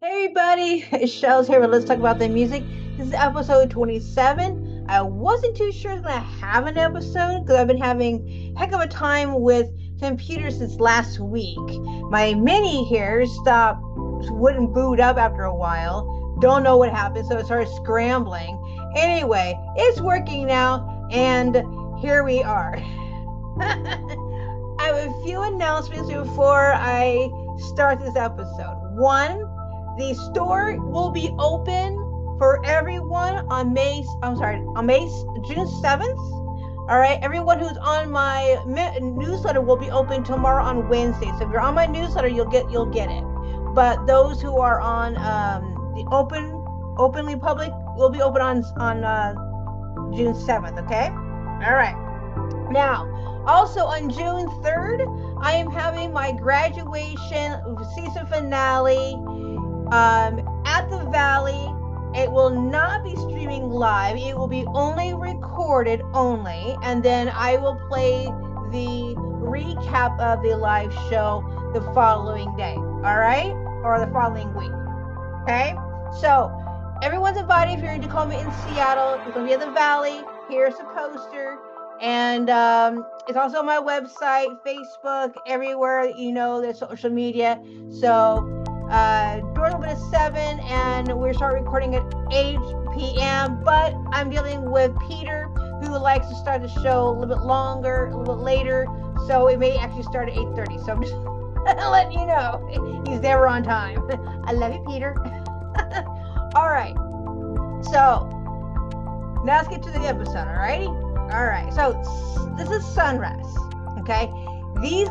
Hey everybody, Shells here, but let's talk about the music. This is episode 27. I wasn't too sure I was going to have an episode because I've been having a heck of a time with computers since last week. My mini here wouldn't boot up after a while. Don't know what happened, so it started scrambling. Anyway, it's working now, and here we are. I have a few announcements before I start this episode. One, the store will be open for everyone on June 7th. All right, everyone who's on my newsletter will be open tomorrow on Wednesday. So if you're on my newsletter, you'll get it. But those who are on the openly public will be open on June 7th. Okay. All right. Now, also on June 3rd, I am having my graduation season finale. At the Valley. It will not be streaming live. It will be only recorded only, and then I will play the recap of the live show the following day. All right, or the following week. Okay, so everyone's invited. If you're in Tacoma in Seattle, it's gonna be at the Valley. Here's the poster, and it's also on my website, Facebook, everywhere. There's social media. So. Doors open at 7 and we start recording at 8 p.m. But I'm dealing with Peter, who likes to start the show a little bit longer, a little bit later. So it may actually start at 8:30. So I'm just letting you know he's never on time. I love you, Peter. All right. So now let's get to the episode. Alrighty. All right. So this is Sunrust. Okay. These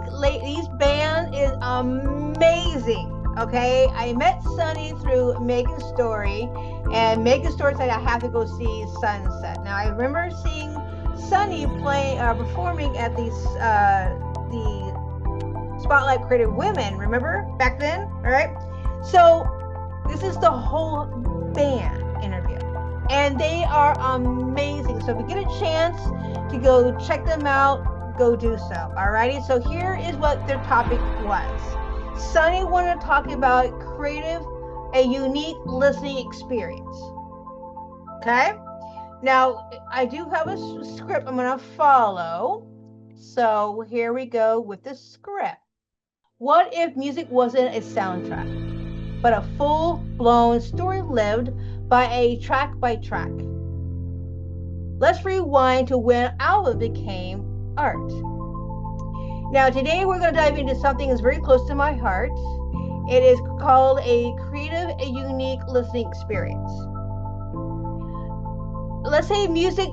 band is amazing. Okay, I met Sunny through Megan's story, and Megan's story said I have to go see Sunset. Now I remember seeing Sunny performing at the Spotlight Creative Women. Remember back then? All right. So this is the whole band interview, and they are amazing. So if you get a chance to go check them out, go do so. Alrighty. So here is what their topic was. Sunny wanted to talk about a unique listening experience. Okay? Now, I do have a script I'm going to follow. So here we go with the script. What if music wasn't a soundtrack, but a full-blown story lived by a track by track? Let's rewind to when album became art. Now, today we're going to dive into something that's very close to my heart. It is called a unique listening experience. Let's say music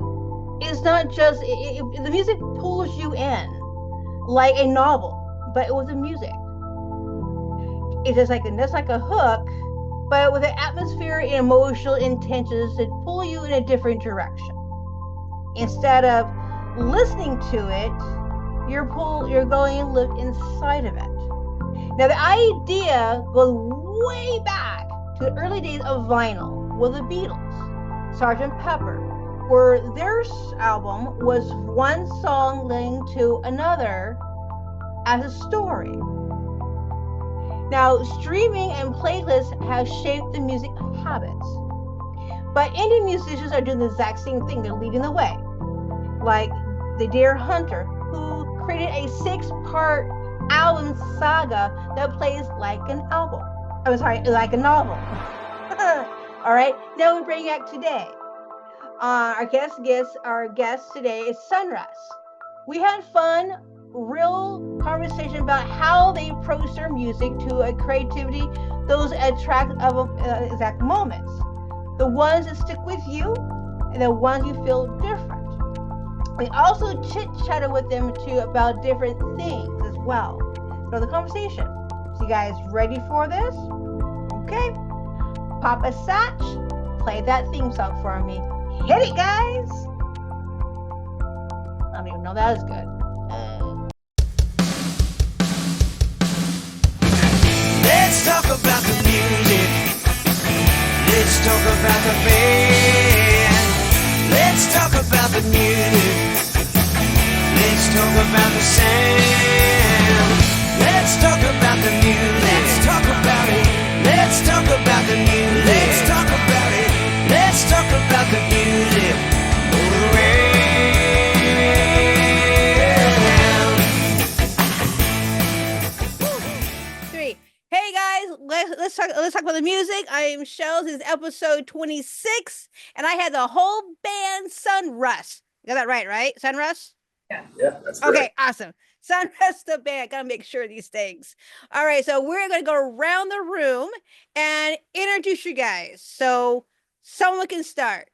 is not just, the music pulls you in like a novel, but with the music. It's just like a hook, but with an atmosphere and emotional intentions that pull you in a different direction. Instead of listening to it, you're going and live inside of it. Now the idea goes way back to the early days of vinyl with the Beatles, Sgt. Pepper, where their album was one song linked to another as a story. Now streaming and playlists have shaped the music habits, but indie musicians are doing the exact same thing. They're leading the way, like the Deer Hunter, who created a 6-part album saga that plays like a novel. All right, now we bring it today. Our guest today is Sunrust. We had fun, real conversation about how they approach their music to a creativity, those attract exact moments, the ones that stick with you, and the ones you feel different. We also chit-chatted with them too about different things as well. So the conversation. So you guys ready for this? Okay. Papa Satch, play that theme song for me. Hit it, guys! I don't even know that is good. Let's talk about the music. Let's talk about the band. Let's talk about the music. Let's talk about the sound. Let's talk about the music. Let's talk about it. Let's talk about talk about the music. I am Shells. This is episode 26, and I had the whole band Sunrust. Got that right? Sunrust? Yeah, that's Okay, correct. awesome. Sunrust the band. Gotta make sure of these things. All right, so we're gonna go around the room and introduce you guys. So someone can start.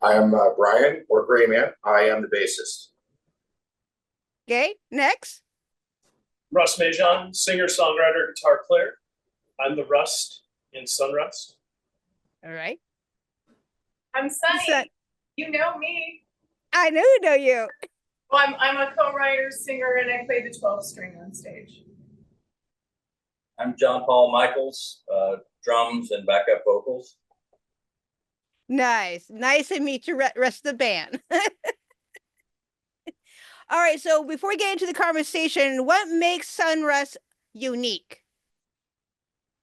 I am Brian, or Gray Man. I am the bassist. Okay, next. Russ Majon, singer, songwriter, guitar player. I'm the Rust in Sunrust. All right. I'm Sunny. You know me. I know you. Well, I'm a co-writer, singer, and I play the 12 string on stage. I'm John Paul Michaels, drums and backup vocals. Nice to meet you, rest of the band. All right, so before we get into the conversation, what makes Sunrust unique?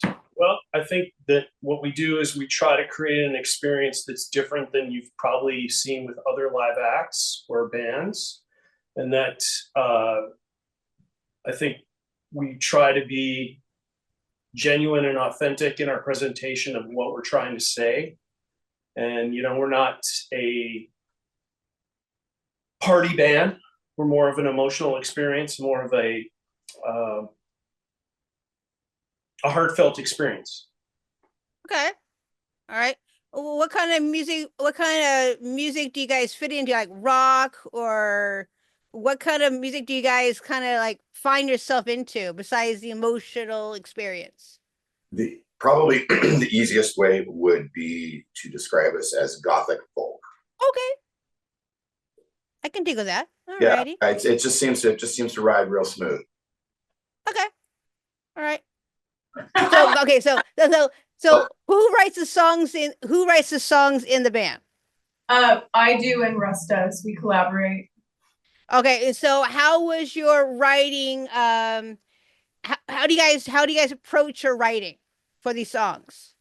Well, I think that what we do is we try to create an experience that's different than you've probably seen with other live acts or bands. And that I think we try to be genuine and authentic in our presentation of what we're trying to say. And, we're not a party band. We're more of an emotional experience, more of a heartfelt experience. Okay. All right. What kind of music do you guys fit into? Like rock, or what kind of music do you guys kind of like find yourself into besides the emotional experience? Probably the easiest way would be to describe us as gothic folk. Okay. I can dig with that. Alrighty. Yeah, it just seems to ride real smooth. Okay. All right. So who writes the songs in the band? I do, and Russ does. We collaborate. Okay, and so how was your writing? How do you guys approach your writing for these songs?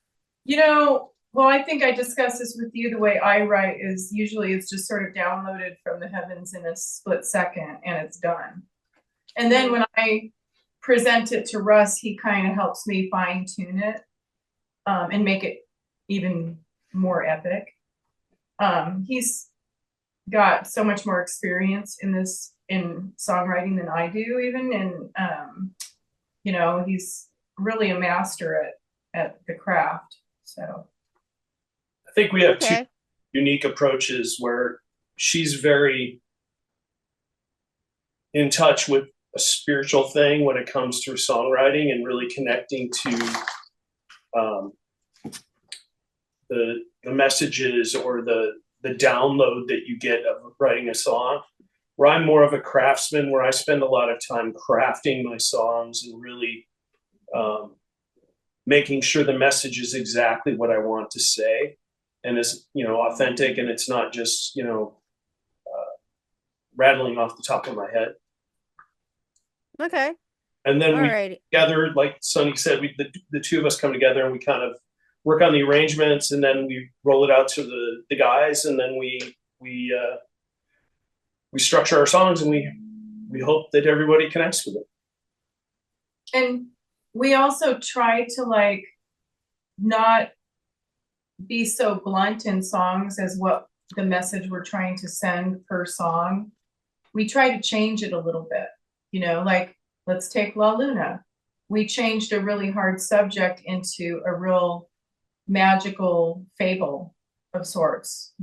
Well, I think I discussed this with you. The way I write is usually it's just sort of downloaded from the heavens in a split second and it's done. And then when I present it to Russ, he kind of helps me fine tune it and make it even more epic. He's got so much more experience in songwriting than I do even. And, he's really a master at the craft. So I think we have two unique approaches where she's very in touch with a spiritual thing when it comes to songwriting and really connecting to the messages or the download that you get of writing a song. Where I'm more of a craftsman, where I spend a lot of time crafting my songs and really making sure the message is exactly what I want to say and is, authentic, and it's not just, rattling off the top of my head. Okay. And then we together, like Sunny said, the two of us come together and we kind of work on the arrangements, and then we roll it out to the guys, and then we structure our songs, and we hope that everybody connects with it. And we also try to not be so blunt in songs as what the message we're trying to send per song. We try to change it a little bit, let's take La Luna. We changed a really hard subject into a real magical fable of sorts.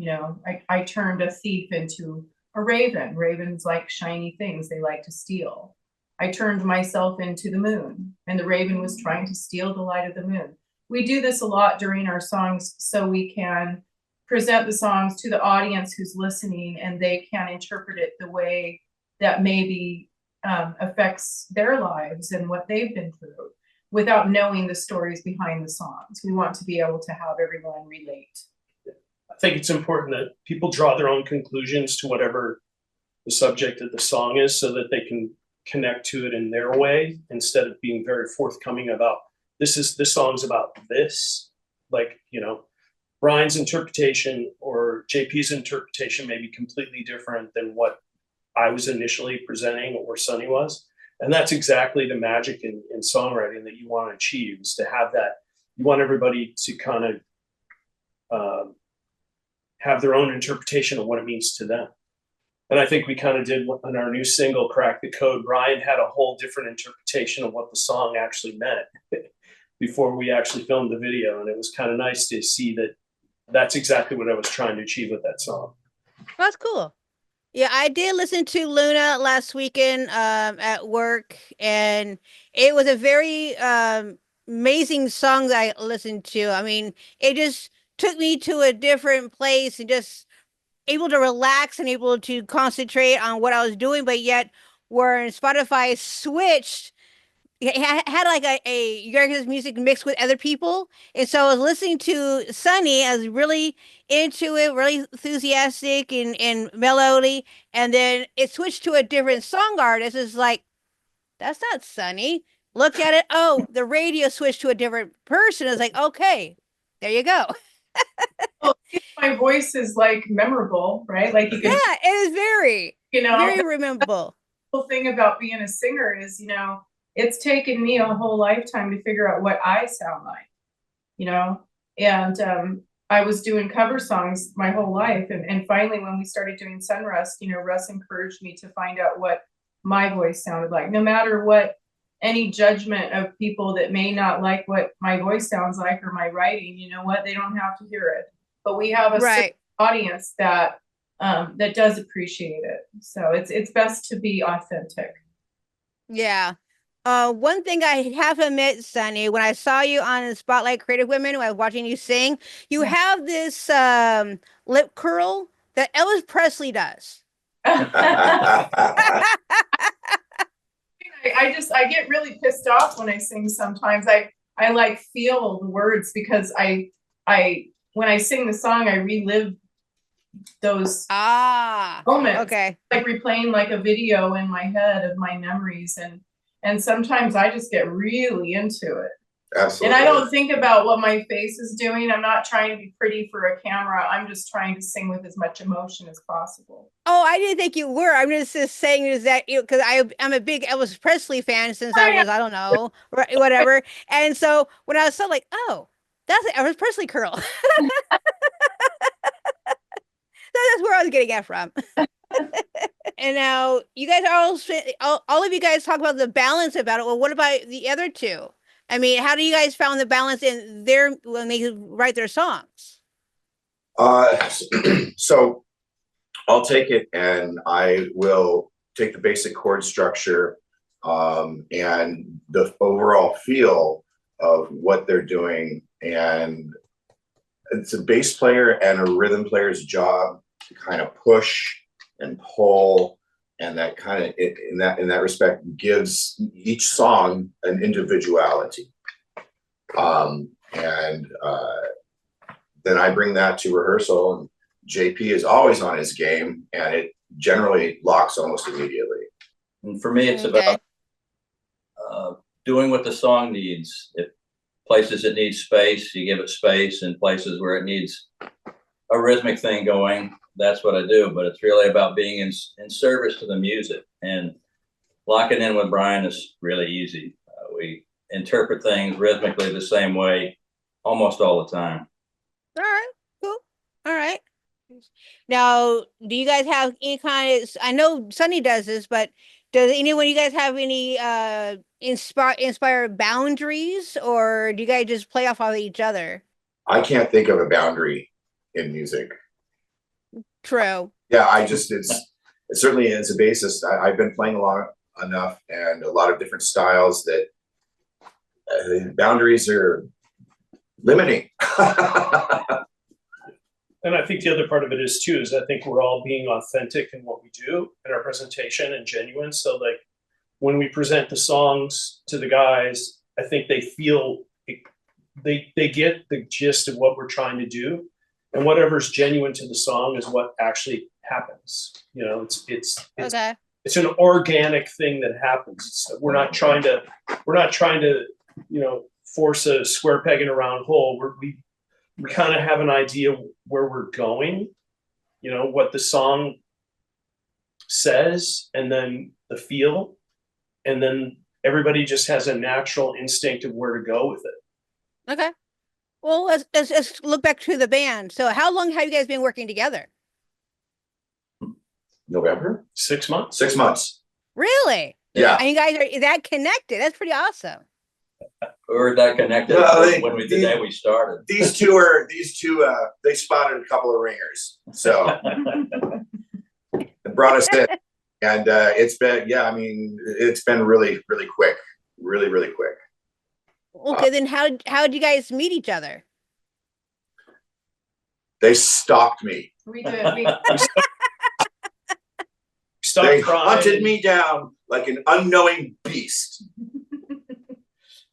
I turned a thief into a raven. Ravens like shiny things. They like to steal. I turned myself into the moon, and the raven was trying to steal the light of the moon. We do this a lot during our songs so we can present the songs to the audience who's listening, and they can interpret it the way that maybe affects their lives and what they've been through without knowing the stories behind the songs. We want to be able to have everyone relate. I think it's important that people draw their own conclusions to whatever the subject of the song is, so that they can connect to it in their way, instead of being very forthcoming about this song's about this. Brian's interpretation or JP's interpretation may be completely different than what I was initially presenting or Sunny was. And that's exactly the magic in songwriting that you want to achieve, is to have that. You want everybody to kind of have their own interpretation of what it means to them. And I think we kind of did on our new single, Crack the Code. Brian had a whole different interpretation of what the song actually meant before we actually filmed the video. And it was kind of nice to see that that's exactly what I was trying to achieve with that song. That's cool. Yeah, I did listen to Luna last weekend at work, and it was a very amazing song that I listened to. I mean, it just took me to a different place and just able to relax and able to concentrate on what I was doing, but yet where Spotify switched, it had like a your guys' music mixed with other people. And so I was listening to Sunny. I was really into it, really enthusiastic and melody. And then it switched to a different song artist. It's like, that's not Sunny. Look at it. Oh, the radio switched to a different person. It's like, okay, there you go. Well, my voice is like memorable, right? Like you can, Yeah, it is very, very the memorable. whole thing about being a singer is, it's taken me a whole lifetime to figure out what I sound like, and I was doing cover songs my whole life. And finally, when we started doing Sunrust, Russ encouraged me to find out what my voice sounded like, no matter what any judgment of people that may not like what my voice sounds like or my writing, you know what, they don't have to hear it. But we have a certain audience that that does appreciate it. So it's best to be authentic. Yeah. One thing I have to admit, Sunny, when I saw you on Spotlight Creative Women, when I was watching you sing, you have this lip curl that Elvis Presley does. I get really pissed off when I sing sometimes. I like feel the words because I when I sing the song, I relive those moments. Okay. Like replaying like a video in my head of my memories, and sometimes I just get really into it. Absolutely. And I don't think about what my face is doing. I'm not trying to be pretty for a camera. I'm just trying to sing with as much emotion as possible. Oh, I didn't think you were. I'm just saying is that because I'm a big Elvis Presley fan since I was, I don't know, whatever. And so when I was so like, oh, that's an Elvis Presley curl. That's where I was getting it from. And now you guys are all of you guys talk about the balance about it. Well, what about the other two? I mean, how do you guys found the balance in when they write their songs? So I'll take it, and I will take the basic chord structure and the overall feel of what they're doing. And it's a bass player and a rhythm player's job to kind of push and pull, and that kind of in that respect gives each song an individuality. Then I bring that to rehearsal, and JP is always on his game, and it generally locks almost immediately. And for me, it's about doing what the song needs. If places it needs space, you give it space, and places where it needs a rhythmic thing going, that's what I do. But it's really about being in service to the music, and locking in with Brian is really easy. We interpret things rhythmically the same way almost all the time. All right, cool. All right. Now, do you guys have any kind of, I know Sunny does this, but does anyone, you guys have any inspired boundaries, or do you guys just play off of each other? I can't think of a boundary in music. True. Yeah, it certainly is a bassist. I've been playing along enough and a lot of different styles that boundaries are limiting. And I think the other part of it is too, is I think we're all being authentic in what we do in our presentation and genuine. So like when we present the songs to the guys, I think they feel they get the gist of what we're trying to do, and whatever's genuine to the song is what actually happens. It's Okay. It's an organic thing that happens. We're not trying to force a square peg in a round hole. We kind of have an idea where we're going, what the song says, and then the feel. and then everybody just has a natural instinct of where to go with it. Okay. Well, let's look back to the band. So how long have you guys been working together? November? 6 months. 6 months. Really? Yeah. And you guys are that connected. That's pretty awesome. We were that connected Well, when the day we started. These two they spotted a couple of ringers, so it brought us in, and it's been it's been really quick, really quick. Okay, then how did you guys meet each other? They stalked me. We did. They hunted me down like an unknowing beast.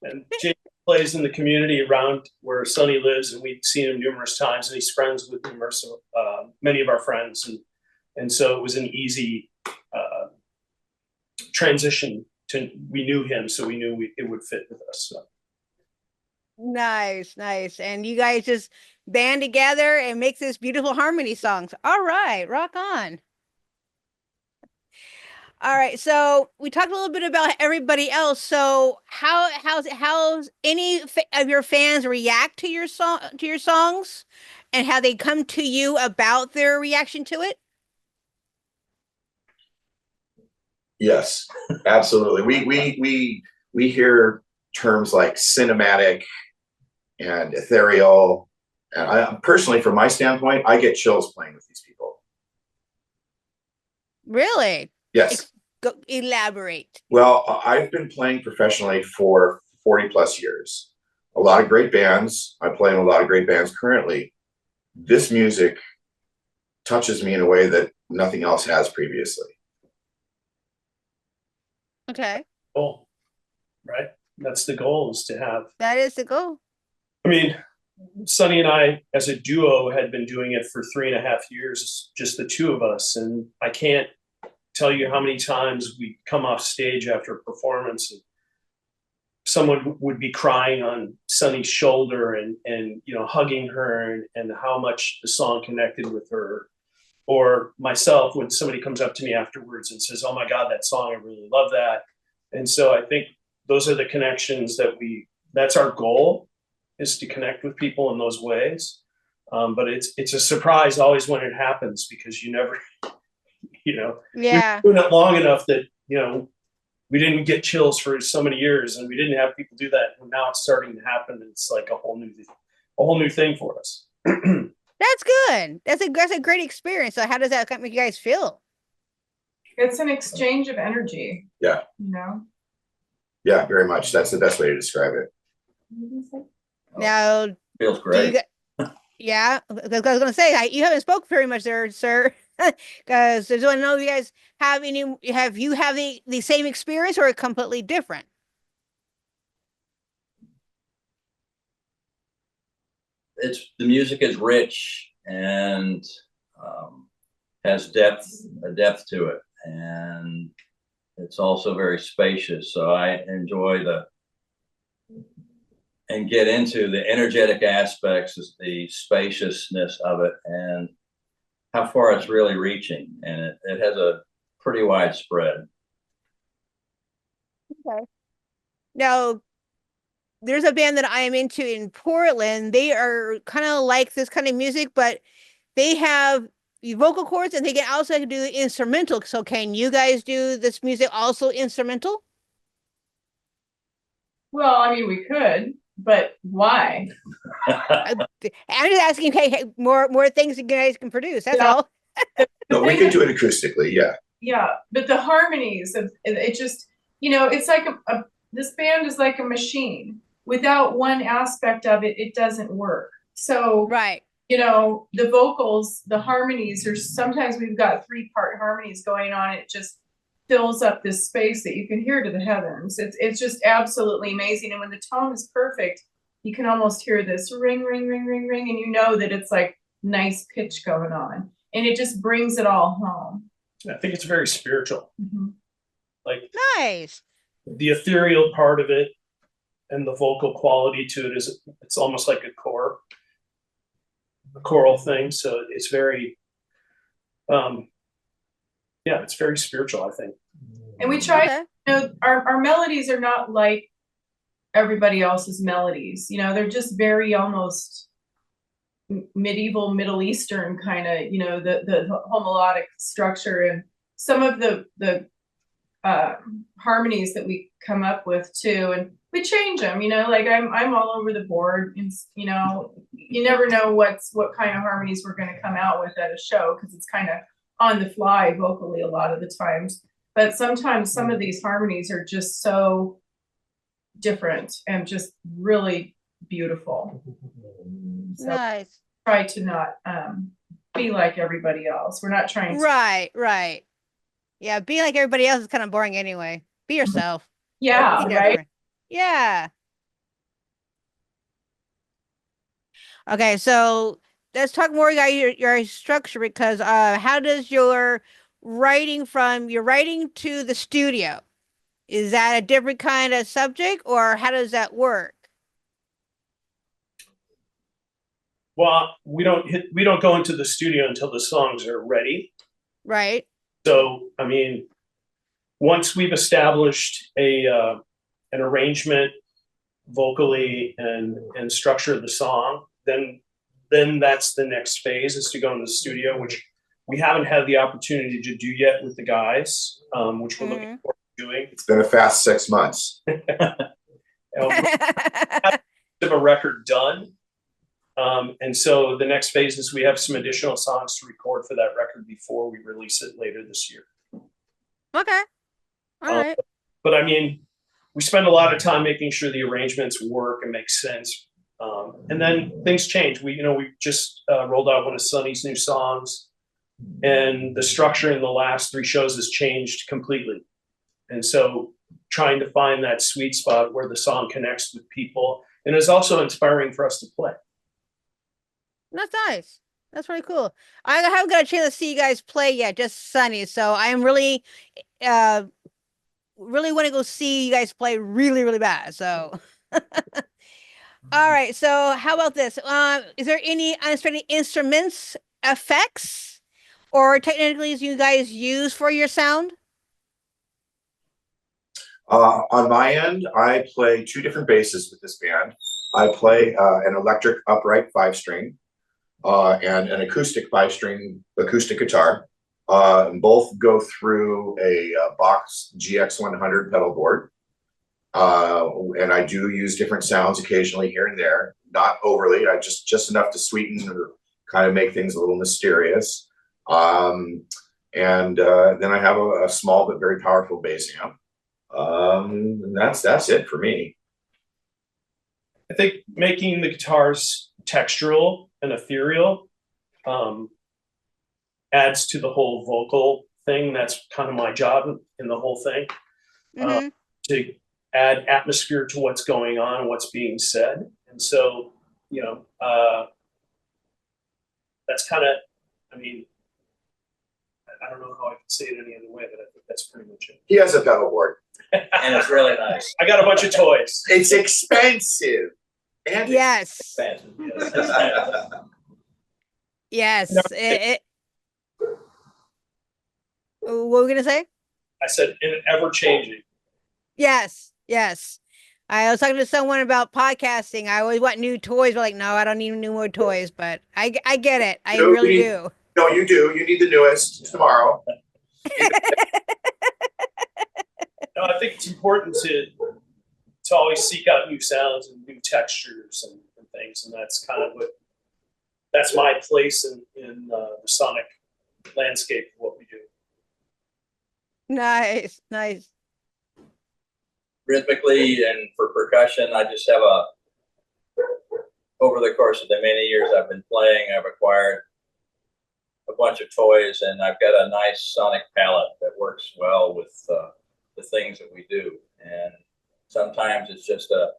And Jake plays in the community around where Sonny lives, and we've seen him numerous times, and he's friends with immersive, many of our friends, and so it was an easy transition to. We knew him, so we knew it would fit with us. So. Nice. And you guys just band together and make this beautiful harmony songs. All right, rock on. All right, so we talked a little bit about everybody else. So how's any of your fans react to your songs, and how they come to you about their reaction to it? Yes, absolutely. We hear terms like cinematic and ethereal, and I personally, from my standpoint, I get chills playing with these people. Really? Yes. Elaborate. Well, I've been playing professionally for 40 plus years. A lot of great bands. I play in a lot of great bands currently. This music touches me in a way that nothing else has previously. Okay. Goal, right? That's the goal, is to have. That is the goal. I mean, Sonny and I, as a duo, had been doing it for 3.5 years, just the two of us. And I can't tell you how many times we come off stage after a performance and someone would be crying on Sonny's shoulder and hugging her and how much the song connected with her. Or myself, when somebody comes up to me afterwards and says, "Oh my God, that song, I really love that." And so I think those are the connections that's our goal, is to connect with people in those ways. But it's a surprise always when it happens, because you never, Yeah. we've been doing it long enough that, we didn't get chills for so many years, and we didn't have people do that. And now it's starting to happen. And it's like a whole new thing for us. That's good. That's a great experience. So how does that make you guys feel? It's an exchange of energy. Yeah. Yeah, very much. That's the best way to describe it. Now, Feels great. yeah, because I was going to say, you haven't spoke very much there, sir. Because I just want to know if you guys have the same experience or completely different? The music is rich and has a depth to it, and it's also very spacious. So I enjoy and get into the energetic aspects, the spaciousness of it, and how far it's really reaching. And it has a pretty wide spread. Okay. Now, there's a band that I am into in Portland. They are kind of like this kind of music, but they have vocal cords and they can also do instrumental. So can you guys do this music also instrumental? Well, I mean, we could, but why? I'm just asking, hey, more things you guys can produce. That's all. No, we can do it acoustically. Yeah. Yeah, but the harmonies of it just, it's like this band is like a machine. Without one aspect of it, it doesn't work. So, right. The vocals, the harmonies, sometimes we've got 3-part harmonies going on. It just fills up this space that you can hear to the heavens. It's just absolutely amazing. And when the tone is perfect, you can almost hear this ring, ring, ring, ring, ring, and you know that it's like nice pitch going on. And it just brings it all home. I think it's very spiritual. Mm-hmm. Like nice. The ethereal part of it and the vocal quality to it it's almost like a choral thing. So it's very, it's very spiritual, I think. And we tried You know, our melodies are not like everybody else's melodies. You know, they're just very almost medieval Middle Eastern kind of, you know, the whole melodic structure, and some of the harmonies that we come up with too, and we change them, you know, like I'm all over the board, and you know, you never know what kind of harmonies we're going to come out with at a show, because it's kind of on the fly vocally a lot of the times. But sometimes some of these harmonies are just so different and just really beautiful. So Nice. try to not be like everybody else. We're not trying to. Right. Yeah, being like everybody else is kind of boring anyway. Be yourself. Yeah, Be right. different. Yeah. Okay, so let's talk more about your structure, because how does your writing from your writing to the studio? Is that a different kind of subject, or how does that work? Well, we don't go into the studio until the songs are ready. Right. So, I mean, once we've established an arrangement vocally and structure of the song, then that's the next phase, is to go in the studio, which we haven't had the opportunity to do yet with the guys, which we're looking forward to doing. It's been a fast 6 months. We have a record done. And so the next phase is we have some additional songs to record for that record before we release it later this year. Okay. All right. But I mean, we spend a lot of time making sure the arrangements work and make sense. And then things change. We just rolled out one of Sonny's new songs, and the structure in the last 3 shows has changed completely. And so trying to find that sweet spot where the song connects with people, and is also inspiring for us to play. That's nice. That's really cool. I haven't got a chance to see you guys play yet, just Sunny. So I'm really want to go see you guys play really bad. So all right. So how about this? Is there any unexpected instruments, effects, or technically you guys use for your sound? On my end, I play 2 different basses with this band. I play an electric upright 5-string and an acoustic 5-string acoustic guitar. Both go through a Box GX100 pedal board. And I do use different sounds occasionally here and there, not overly. I just enough to sweeten or kind of make things a little mysterious. And then I have a small but very powerful bass amp. And that's it for me. I think making the guitars textural and ethereal adds to the whole vocal thing. That's kind of my job in the whole thing, to add atmosphere to what's going on and what's being said. And so, that's kind of, I mean, I don't know how I can say it any other way, but I think that's pretty much it. He has a pedal board. And it's really nice. I got a bunch of toys. It's expensive. And Yes. Expensive, yes. Yes. What were we gonna say? I said, ever changing. Yes. I was talking to someone about podcasting. I always want new toys, but like, no, I don't need new more toys. But I get it. I really do. No, you do. You need the newest tomorrow. No, I think it's important to always seek out new sounds and new textures and things, and that's kind of that's my place in the sonic landscape of what we do. Nice. Rhythmically and for percussion, I just have over the course of the many years I've been playing, I've acquired a bunch of toys, and I've got a nice sonic palette that works well with the things that we do. And sometimes it's just the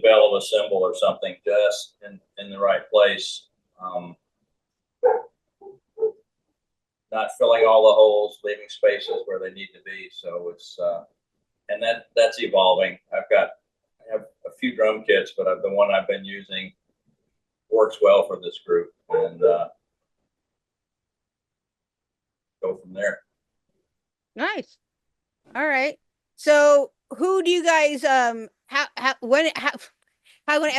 bell of a cymbal or something just in the right place. Not filling all the holes, leaving spaces where they need to be. So it's, and that's evolving. I have a few drum kits, but the one I've been using works well for this group, and go from there. Nice. All right. So who do you guys how I want to ask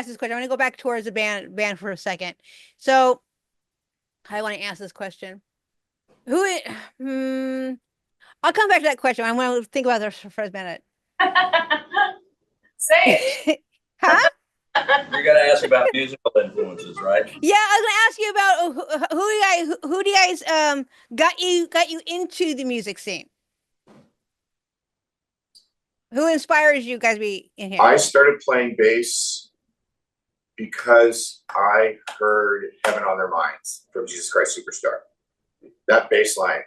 this question. I want to go back towards the band for a second. So I want to ask this question. Who it I'll come back to that question. I want to think about this for a minute. Say it. Huh? You're gonna ask about musical influences, right? Yeah, I was gonna ask you about who do you guys got you into the music scene? Who inspires you guys to be in here? I started playing bass because I heard Heaven on Their Minds from Jesus Christ Superstar. That bass line,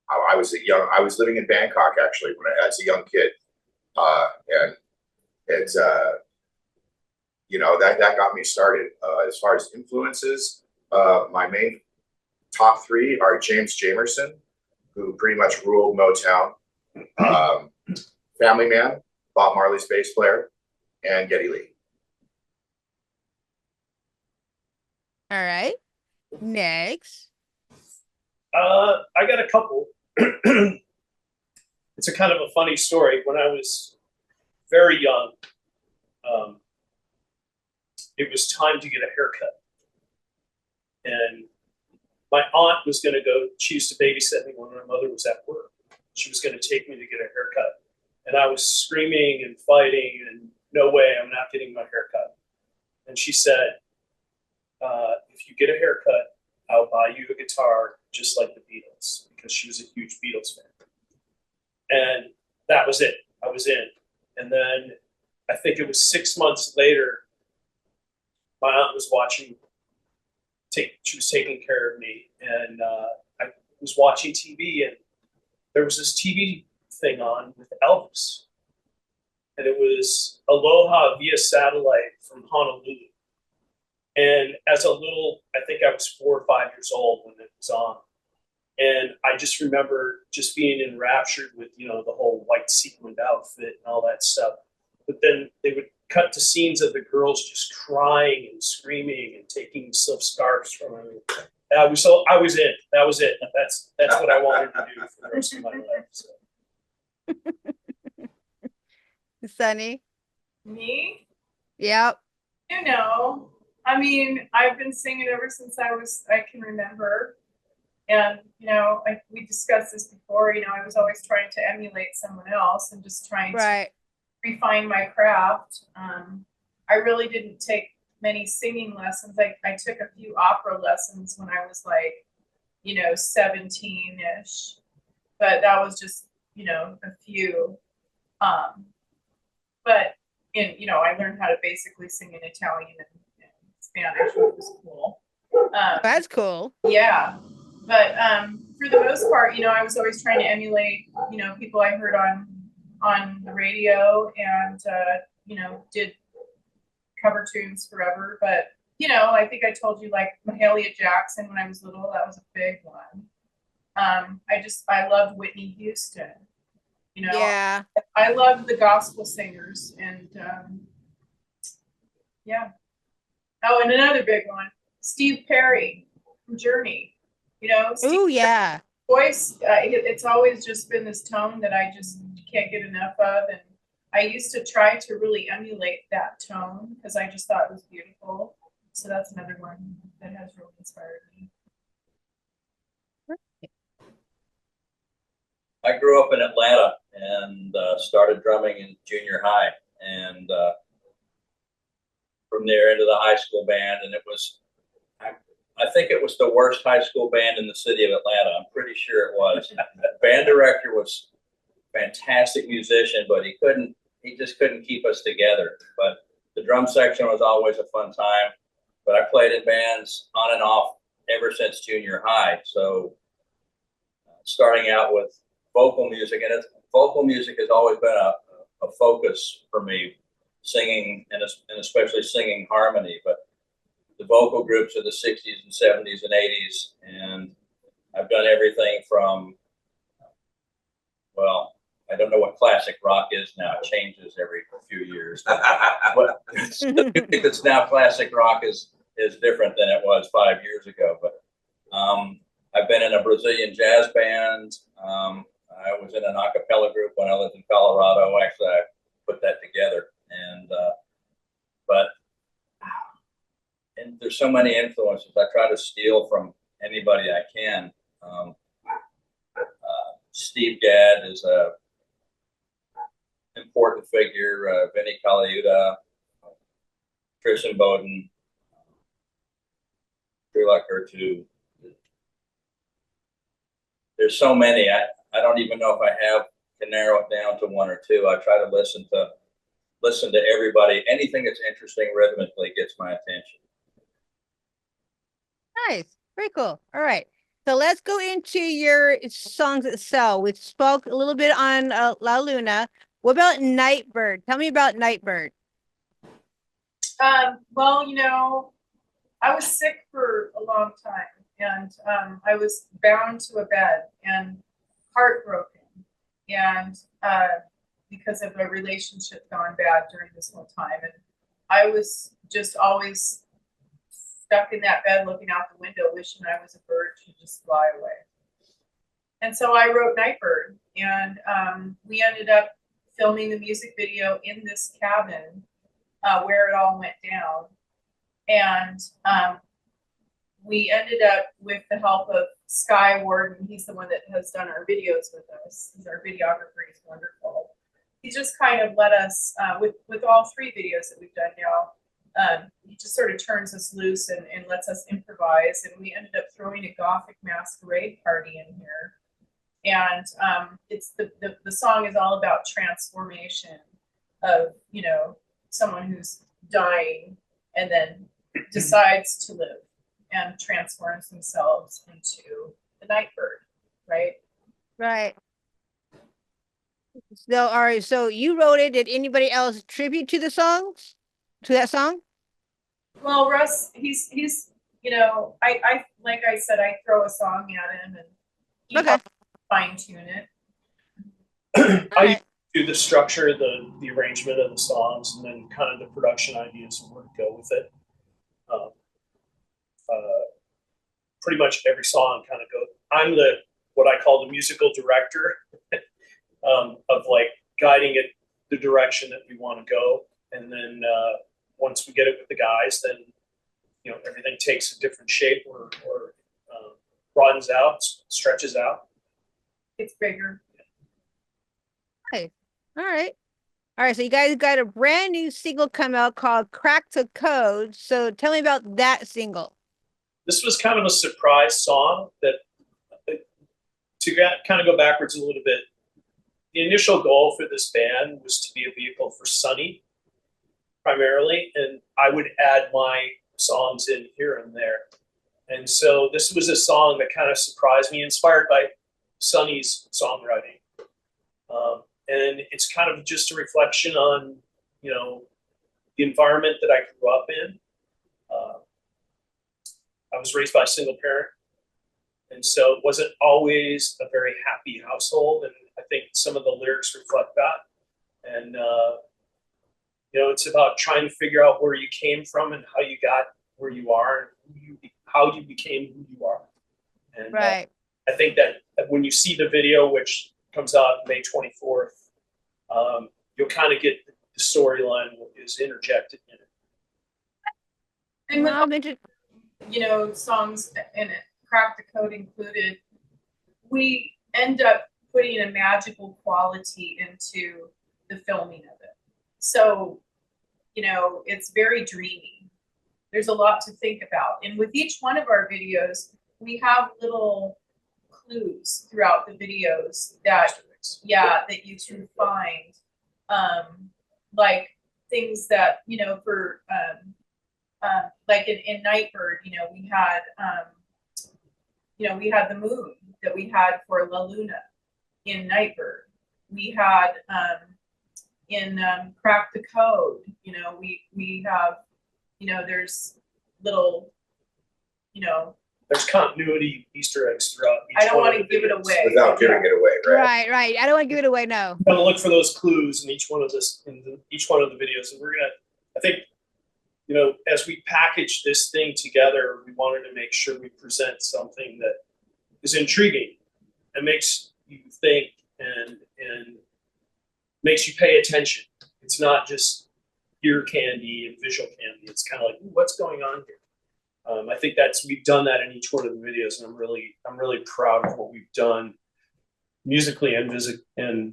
I was living in Bangkok actually as a young kid. And it's, that got me started. As far as influences, my main top three are James Jamerson, who pretty much ruled Motown, Family Man, Bob Marley's bass player, and Geddy Lee. All right. Next. I got a couple. It's a kind of a funny story. When I was very young, it was time to get a haircut. And my aunt was going to go, she used to babysit me when my mother was at work. She was going to take me to get a haircut. And I was screaming and fighting and no way, I'm not getting my haircut. And she said, if you get a haircut, I'll buy you a guitar just like the Beatles, because she was a huge Beatles fan. And that was it. I was in. And then I think it was 6 months later, my aunt was she was taking care of me, and I was watching TV, and there was this TV thing on with Elvis. And it was Aloha via satellite from Honolulu. And as a little, I think I was 4 or 5 years old when it was on. And I just remember just being enraptured with, the whole white sequined outfit and all that stuff. But then they would cut to scenes of the girls just crying and screaming and taking silk scarves from them. And I was in. That was it. That's what I wanted to do for the rest of my life. So. Sunny. Me? Yep. I mean, I've been singing ever since I can remember. And, we discussed this before, I was always trying to emulate someone else and just trying to refine my craft. I really didn't take many singing lessons. I took a few opera lessons when I was 17-ish, but that was just, a few. But I learned how to basically sing in Italian and Spanish, which was cool. That's cool. Yeah. But for the most part, I was always trying to emulate, people I heard on the radio and, did cover tunes forever. But, I think I told you Mahalia Jackson when I was little, that was a big one. I loved Whitney Houston. Yeah. I loved the gospel singers and, yeah. Oh, and another big one, Steve Perry from Journey. Oh yeah. Voice, it's always just been this tone that I just can't get enough of, and I used to try to really emulate that tone because I just thought it was beautiful. So that's another one that has really inspired me. I grew up in Atlanta and started drumming in junior high, and from there into the high school band, and it was. I think it was the worst high school band in the city of Atlanta. I'm pretty sure it was. The band director was a fantastic musician, but he just couldn't keep us together. But the drum section was always a fun time. But I played in bands on and off ever since junior high. So starting out with vocal music, and vocal music has always been a focus for me, singing and especially singing harmony. But the vocal groups of the 60s and 70s and 80s. And I've done everything from, well, I don't know what classic rock is now. It changes every few years. But the music that's now classic rock is different than it was 5 years ago. But I've been in a Brazilian jazz band. I was in an a cappella group when I lived in Colorado. Actually, I put that together, and there's so many influences. I try to steal from anybody I can. Steve Gadd is a important figure. Vinnie Colaiuta, Tristan Bowden, Drew Lucker too. There's so many. I don't even know if I can narrow it down to one or two. I try to listen to everybody. Anything that's interesting rhythmically gets my attention. Nice. Very cool. All right. So let's go into your songs itself. We spoke a little bit on La Luna. What about Nightbird? Tell me about Nightbird. Well, you know, I was sick for a long time, and I was bound to a bed and heartbroken, and because of a relationship gone bad during this whole time, and I was just always stuck in that bed looking out the window, wishing I was a bird to just fly away. And so I wrote Nightbird, and we ended up filming the music video in this cabin where it all went down. And we ended up, with the help of Sky Warden, he's the one that has done our videos with us. He's our videographer, he's wonderful. He just kind of let us, with all three videos that we've done now, he just sort of turns us loose and lets us improvise. And we ended up throwing a Gothic masquerade party in here. And it's the song is all about transformation of, you know, someone who's dying and then decides to live and transforms themselves into the Nightbird, right? Right. So, all right. So you wrote it. Did anybody else tribute to the songs? To that song? Well, Russ, he's you know, I like I said, I throw a song at him and he helps fine tune it. I do the structure, the arrangement of the songs, and then kind of the production ideas and where to go with it. Pretty much every song kind of goes. I'm what I call the musical director of like guiding it the direction that we want to go, and then once we get it with the guys, then you know everything takes a different shape or broadens out, stretches out. It's bigger. Okay. All right. All right. So you guys got a brand new single come out called Crack the Code. So tell me about that single. This was kind of a surprise song that, to kind of go backwards a little bit, the initial goal for this band was to be a vehicle for Sunny primarily, and I would add my songs in here and there. And so this was a song that kind of surprised me, inspired by Sunny's songwriting. And it's kind of just a reflection on, you know, the environment that I grew up in. I was raised by a single parent, and so it wasn't always a very happy household. And I think some of the lyrics reflect that. And, you know, it's about trying to figure out where you came from and how you got where you are and how you became who you are. And right. I think that when you see the video, which comes out May 24th, you'll kind of get the storyline is interjected in it. And with you know, songs and Crack the Code included, we end up putting a magical quality into the filming of it. So, you know, it's very dreamy. There's a lot to think about. And with each one of our videos, we have little clues throughout the videos that, yeah, that you can find. Like things that, you know, for, like in Nightbird, you know, we had the moon that we had for La Luna in Nightbird. We had in Crack the Code, you know, we have, you know, there's little, you know, there's continuity Easter eggs throughout each I don't one want to give it away. Without giving it away, right? Right. I don't want to give it away. No. I'm gonna look for those clues in each one of each one of the videos, and I think, you know, as we package this thing together, we wanted to make sure we present something that is intriguing and makes you think and makes you pay attention. It's not just ear candy and visual candy. It's kind of like, what's going on here? I think we've done that in each one of the videos, and I'm really proud of what we've done musically and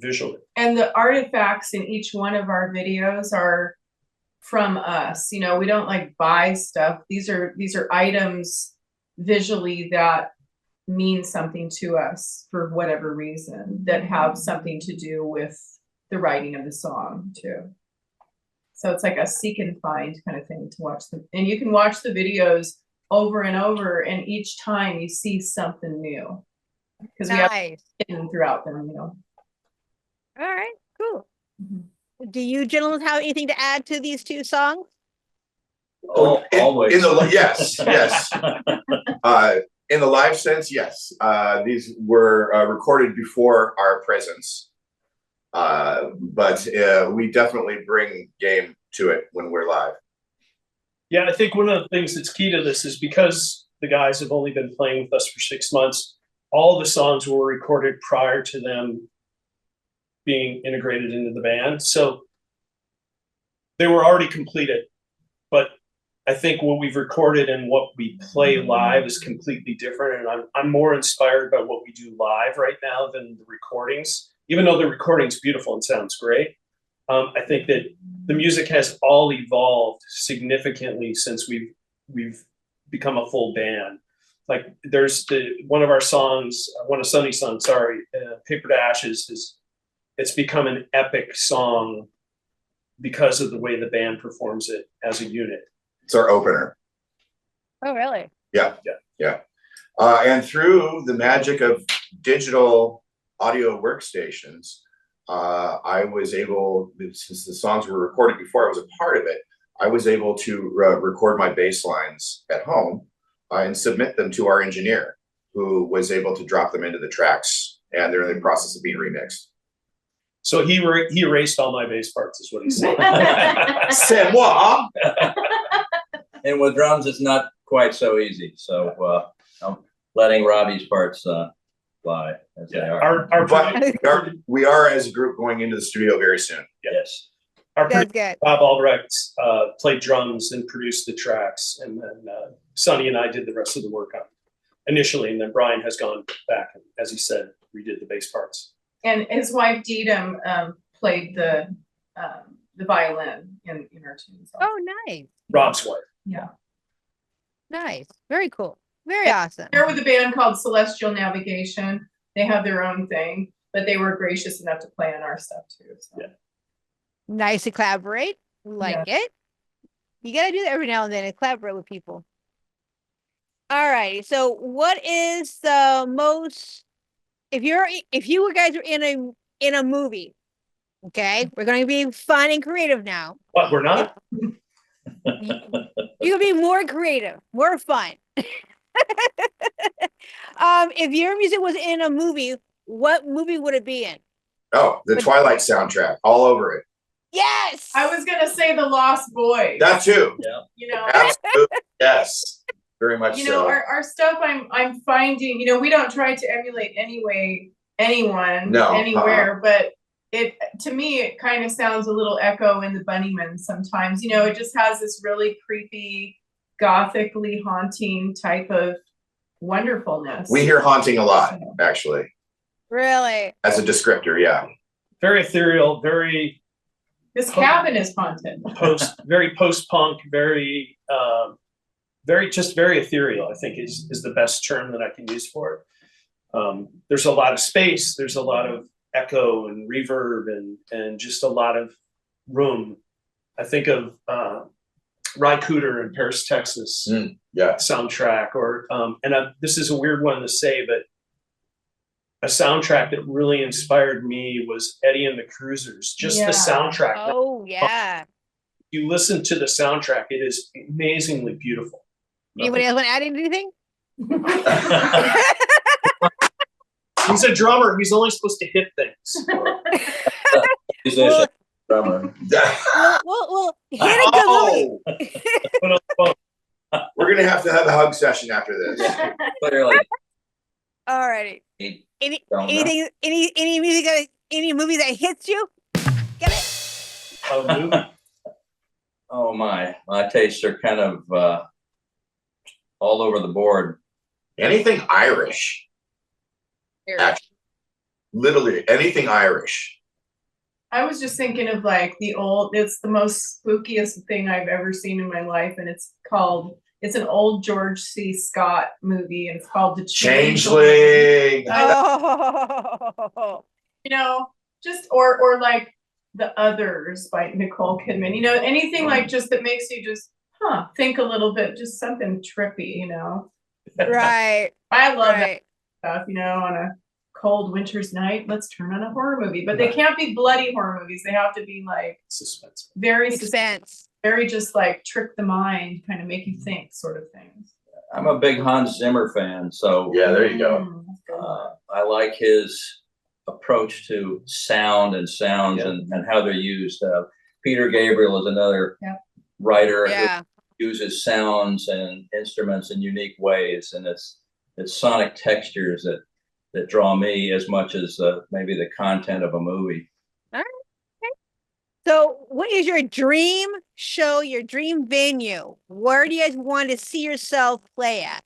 visually. And the artifacts in each one of our videos are from us. You know, we don't like buy stuff. These are items visually that mean something to us for whatever reason, that have something to do with the writing of the song too. So it's like a seek and find kind of thing to watch them. And you can watch the videos over and over, and each time you see something new. Because we have hidden throughout them, you know. All right, cool. Do you gentlemen have anything to add to these two songs? Always. Yes. In the live sense, yes. These were recorded before our presence. But we definitely bring game to it when we're live. Yeah, I think one of the things that's key to this is because the guys have only been playing with us for 6 months, all the songs were recorded prior to them being integrated into the band. So they were already completed. But I think what we've recorded and what we play live is completely different. And I'm more inspired by what we do live right now than the recordings. Even though the recording's beautiful and sounds great, I think that the music has all evolved significantly since we've become a full band. Like there's one of Sunny's songs, Paper to Ashes, it's become an epic song because of the way the band performs it as a unit. It's our opener. Oh, really? Yeah. And through the magic of digital audio workstations, I was able, since the songs were recorded before I was a part of it, I was able to record my bass lines at home and submit them to our engineer, who was able to drop them into the tracks, and they're in the process of being remixed. So he erased all my bass parts, is what he said. C'est moi. And with drums, it's not quite so easy. So I'm letting Robbie's parts fly as they are. But we are as a group going into the studio very soon. Yes. Our That's producer, good. Bob Albrecht, played drums and produced the tracks, and then Sonny and I did the rest of the work on it initially, and then Brian has gone back and, as he said, redid the bass parts. And his wife Deedham played the violin in our tunes. Oh, nice. Rob's wife. Yeah. Nice. Very cool. Very awesome. They're with a band called Celestial Navigation. They have their own thing, but they were gracious enough to play on our stuff too. So. Yeah. Nice to collaborate. Like it. You got to do that every now and then and collaborate with people. All right. So what is the most, if you guys were in a movie, okay, we're going to be fun and creative now. But we're not. You can be more creative, more fun. If your music was in a movie, what movie would it be in? Oh, the Twilight soundtrack, all over it. Yes. I was gonna say The Lost Boys. That too. Yeah. You know, Absolutely. Yes. Very much you know, so. our stuff. I'm finding. You know, we don't try to emulate anyone anywhere, but to me it kind of sounds a little Echo in the Bunnymen sometimes. You know, it just has this really creepy, gothically haunting type of wonderfulness. We hear haunting a lot, actually. Really? As a descriptor, yeah. Very ethereal, very This cabin is haunted. very post-punk, very ethereal, I think is the best term that I can use for it. There's a lot of space, there's a lot of echo and reverb and just a lot of room. I think of Ry Cooder in Paris, Texas soundtrack, or this is a weird one to say, but a soundtrack that really inspired me was Eddie and the Cruisers. Just the soundtrack. Oh yeah. You listen to the soundtrack, it is amazingly beautiful. Anybody else want to add anything? He's a drummer. He's only supposed to hit things. Musician, drummer. We'll hit a good We're gonna have to have a hug session after this. Clearly. All righty. Don't know. any music, any movie that hits you? Get it? A movie. Oh my tastes are kind of all over the board. Anything Irish. Actually, literally anything Irish. I was just thinking of like it's the most spookiest thing I've ever seen in my life, and it's an old George C. Scott movie, and it's called The Changeling. Oh. You know, just or like The Others by Nicole Kidman. You know, anything like just that makes you just think a little bit, just something trippy. You know, Right. I love that Right. stuff. You know, on a cold winter's night, let's turn on a horror movie. But they can't be bloody horror movies. They have to be like Suspense. very Suspense. very just like trick the mind, kind of make you think sort of things. I'm a big Hans Zimmer fan, so Yeah, there you go. I like his approach to sound and sounds and how they're used. Peter Gabriel is another writer Yeah. who uses sounds and instruments in unique ways, and it's sonic textures that draw me as much as maybe the content of a movie. All right. Okay. So, what is your dream show, your dream venue? Where do you guys want to see yourself play at?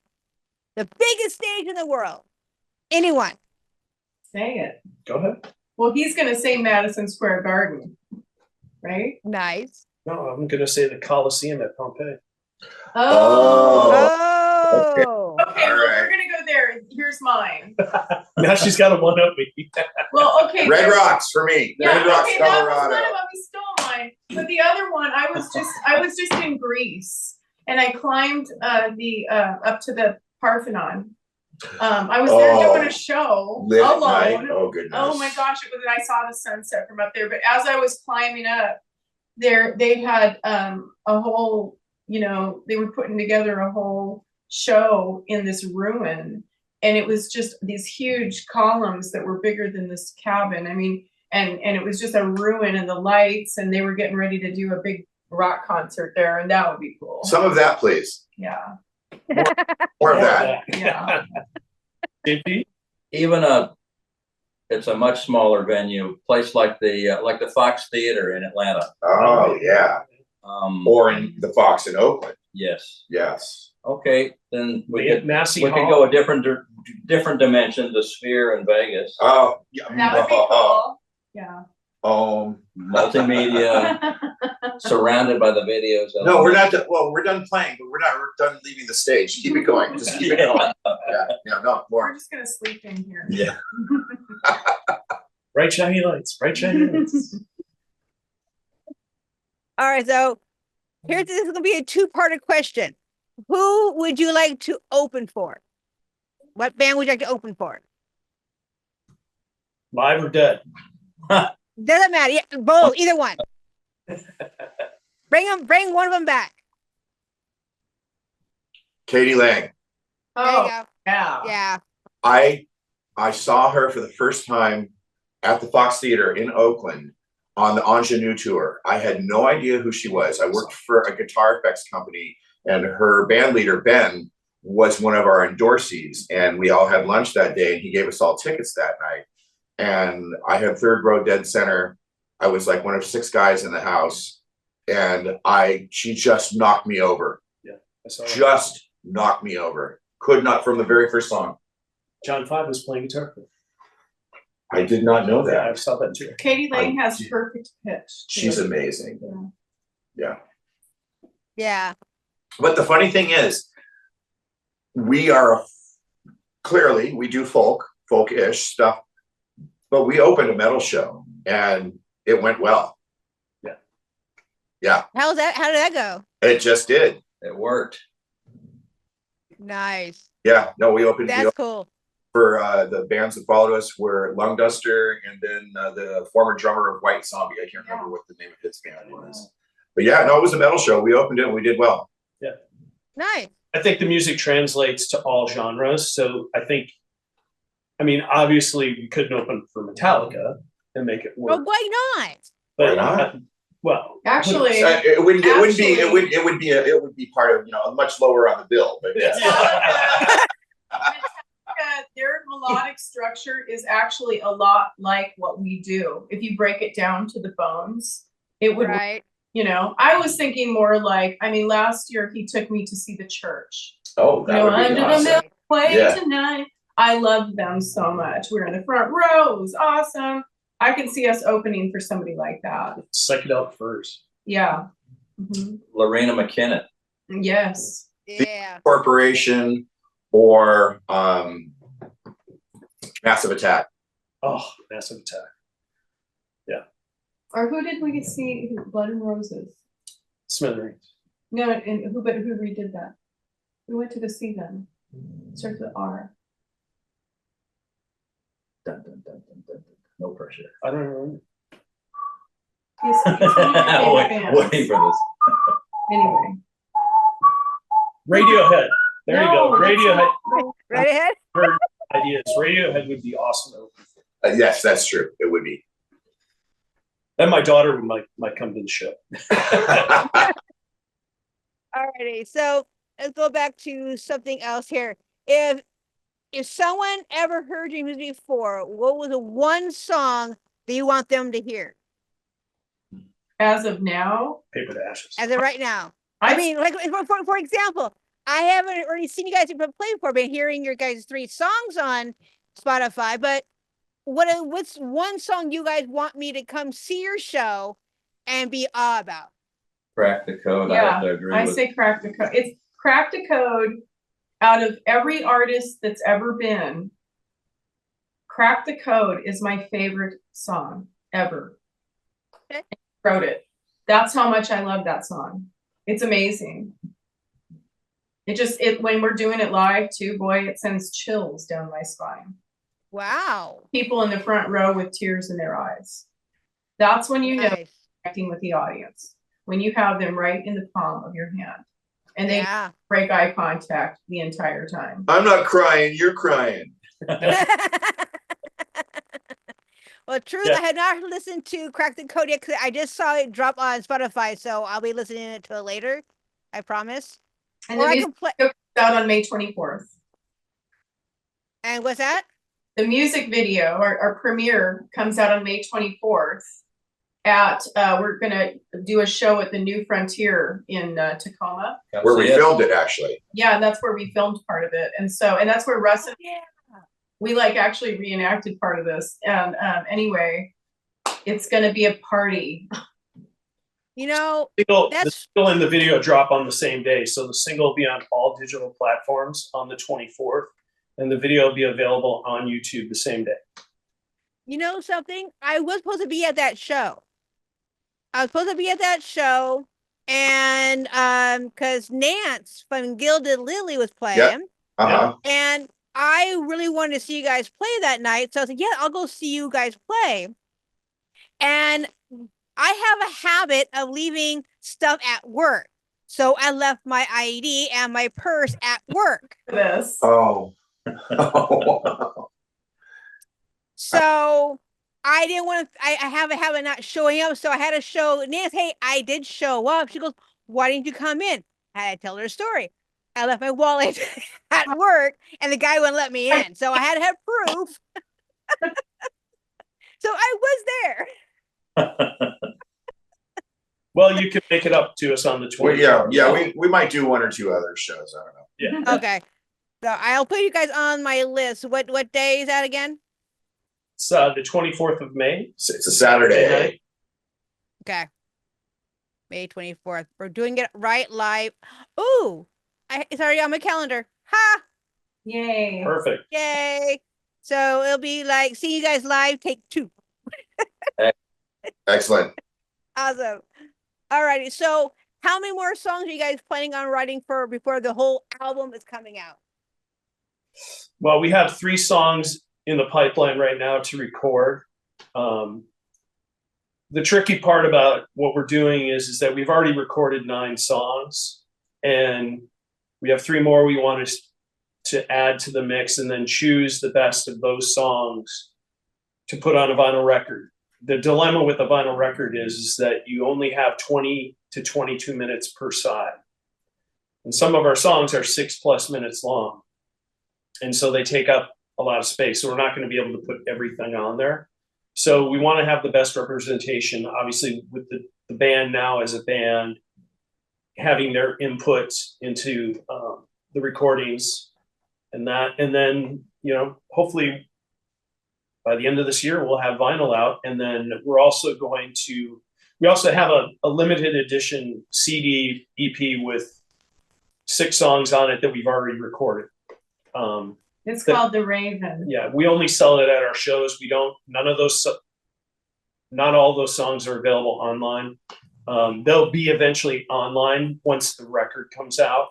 The biggest stage in the world. Anyone? Say it. Go ahead. Well, he's gonna say Madison Square Garden, right? Nice. No, I'm gonna say the Coliseum at Pompeii. Oh. Oh. Okay, All well, right. we're gonna go there. Here's mine. Now she's got a one up me. Well, okay. Red there's- Rocks for me. Yeah, Red Rocks, okay, that was Colorado. one of them. He stole mine. But the other one, I was just in Greece, and I climbed up to the Parthenon. I was there doing a show Lit at night. alone. Oh goodness. Oh my gosh, I saw the sunset from up there. But as I was climbing up there, they had a whole, they were putting together a whole show in this ruin. And it was just these huge columns that were bigger than this cabin. I mean, and it was just a ruin, and the lights, and they were getting ready to do a big rock concert there, and that would be cool. Some of that, please. Yeah. More of that. Yeah. JP? Even it's a much smaller venue, place like the Fox Theater in Atlanta. Oh yeah. Or in the Fox in Oakland. Yes. Yes. Okay, then we At could Massey we could Hall. go a different dimension, the Sphere in Vegas. Oh yeah. That would be cool. Yeah. Multimedia, surrounded by the videos. No, we're not. We're done playing, but we're done leaving the stage. Keep it going. Just keep it going. Yeah. No We're more. just gonna sleep in here. Yeah. Bright shiny lights. Bright shiny lights. All right. So, this is going to be a two-parter question. Who would you like to open for? What band would you like to open for? Live or dead? Doesn't matter. Yeah, both. Either one. Bring one of them back. Katie Lang. There you Oh, go. yeah. Yeah. I saw her for the first time at the Fox Theater in Oakland on the Ingenue tour. I had no idea who she was. I worked for a guitar effects company, and her band leader, Ben, was one of our endorsees. And we all had lunch that day, and he gave us all tickets that night. And I had third row dead center. I was like one of 6 guys in the house. And she just knocked me over. Yeah. I saw that. Just knocked me over. Could not, from the very first song. John 5 was playing guitar. I did not know Yeah, I that. saw that too. Katie Lang has perfect pitch. too. She's amazing. Yeah. Yeah. But the funny thing is, we do folk-ish stuff, but we opened a metal show and it went well. Yeah. Yeah. How did that go? It just did. It worked. Nice. Yeah. No, we opened That's cool. for the bands that followed us were Lung Duster and then the former drummer of White Zombie. I can't remember what the name of his band was. But yeah, no, it was a metal show. We opened it and we did well. Yeah. Nice. I think the music translates to all genres. So obviously we couldn't open for Metallica and make it work. Well, why not? But, Why not? well, Actually, It would be part of, much lower on the bill, but yeah. Metallica, their melodic structure is actually a lot like what we do. If you break it down to the bones, it would, Right. you know, I was thinking more like, I mean, last year he took me to see the Church. Oh, that would be Under the awesome. Milky Way Yeah. tonight. I loved them so much. We were in the front row. It was awesome. I can see us opening for somebody like that. Psychedelic Furs. Yeah. Mhm. Lorena McKinnon. Yes. Yeah. Corporation or Massive Attack. Oh, Massive Attack. Or who did we see? Blood and Roses. Smithereens. No, and who redid that? We went to go see them. Starts with R. Dun, dun, dun, dun, dun, dun. No pressure. I don't remember. It's one of your favorite bands. Waiting for this. Anyway. Radiohead. There you No, go. that's Radiohead. not- Right ahead. Bird ideas. Radiohead would be awesome to open for. Yes, that's true. It would be. And my daughter might come to the show. Alrighty, so let's go back to something else here. If someone ever heard your music before, what was the one song that you want them to hear As of now, Paper to Ashes. as of right now? I mean, like for example, I haven't already seen you guys play before, been hearing your guys' 3 songs on Spotify, but what's one song you guys want me to come see your show and be awe about? Crack the Code. I yeah, have to agree I with. say Crack the Code. It's Crack the Code. Out of every artist that's ever been, Crack the Code is my favorite song ever. Okay. Wrote it. That's how much I love that song. It's amazing. When we're doing it live too, boy, it sends chills down my spine. Wow. People in the front row with tears in their eyes. That's when you know Nice. connecting with the audience. When you have them right in the palm of your hand. And they Yeah. break eye contact the entire time. I'm not crying, you're crying. Well, truth, Yeah. I had not listened to Crack the Code yet 'cause I just saw it drop on Spotify, so I'll be listening to it later. I promise. And Or the I music can play. comes out on May 24th. And what's that? The music video, our premiere, comes out on May 24th. We're gonna do a show at the New Frontier in Tacoma. Come Where we see us. filmed it, actually. Yeah, and that's where we filmed part of it. And that's where Russ and Yeah. we actually reenacted part of this. And anyway, it's gonna be a party. You know, The that's single and the video drop on the same day. So the single will be on all digital platforms on the 24th, and the video will be available on YouTube the same day. you know something? I was supposed to be at that show. I was supposed to be at that show, and because Nance from Gilded Lily was playing, Uh-huh. and I really wanted to see you guys play that night. So I said, yeah, I'll go see you guys play. And I have a habit of leaving stuff at work. So I left my ID and my purse at work. This. Oh. So I didn't want to, I have a habit of not showing up. So I had to show Nance, hey, I did show up. She goes, why didn't you come in? I had to tell her a story. I left my wallet at work and the guy wouldn't let me in. So I had to have proof. So I was there. Well, you can make it up to us on the 24th. Yeah, we might do 1 or 2 other shows. I don't know. Yeah. Okay. So I'll put you guys on my list. What day is that again? It's the 24th of May. It's a Saturday. night. Okay. May 24th. We're doing it right live. Ooh, it's already on my calendar. Ha! Yay. Perfect. Yay. So it'll be like seeing you guys live, take 2. Excellent. Awesome. Alrighty. So how many more songs are you guys planning on writing for before the whole album is coming out? Well, we have 3 songs in the pipeline right now to record. The tricky part about what we're doing is that we've already recorded 9 songs, and we have 3 more we want to add to the mix, and then choose the best of those songs to put on a vinyl record. The dilemma with a vinyl record is that you only have 20 to 22 minutes per side. And some of our songs are 6+ minutes long. And so they take up a lot of space. So we're not going to be able to put everything on there. So we want to have the best representation, obviously, with the band now as a band, having their input into the recordings and that. And then, you know, hopefully by the end of this year, we'll have vinyl out. And then we're also going to, we also have a limited edition CD EP with 6 songs on it that we've already recorded. It's called The Raven. Yeah, we only sell it at our shows. We don't, not all those songs are available online. They'll be eventually online once the record comes out.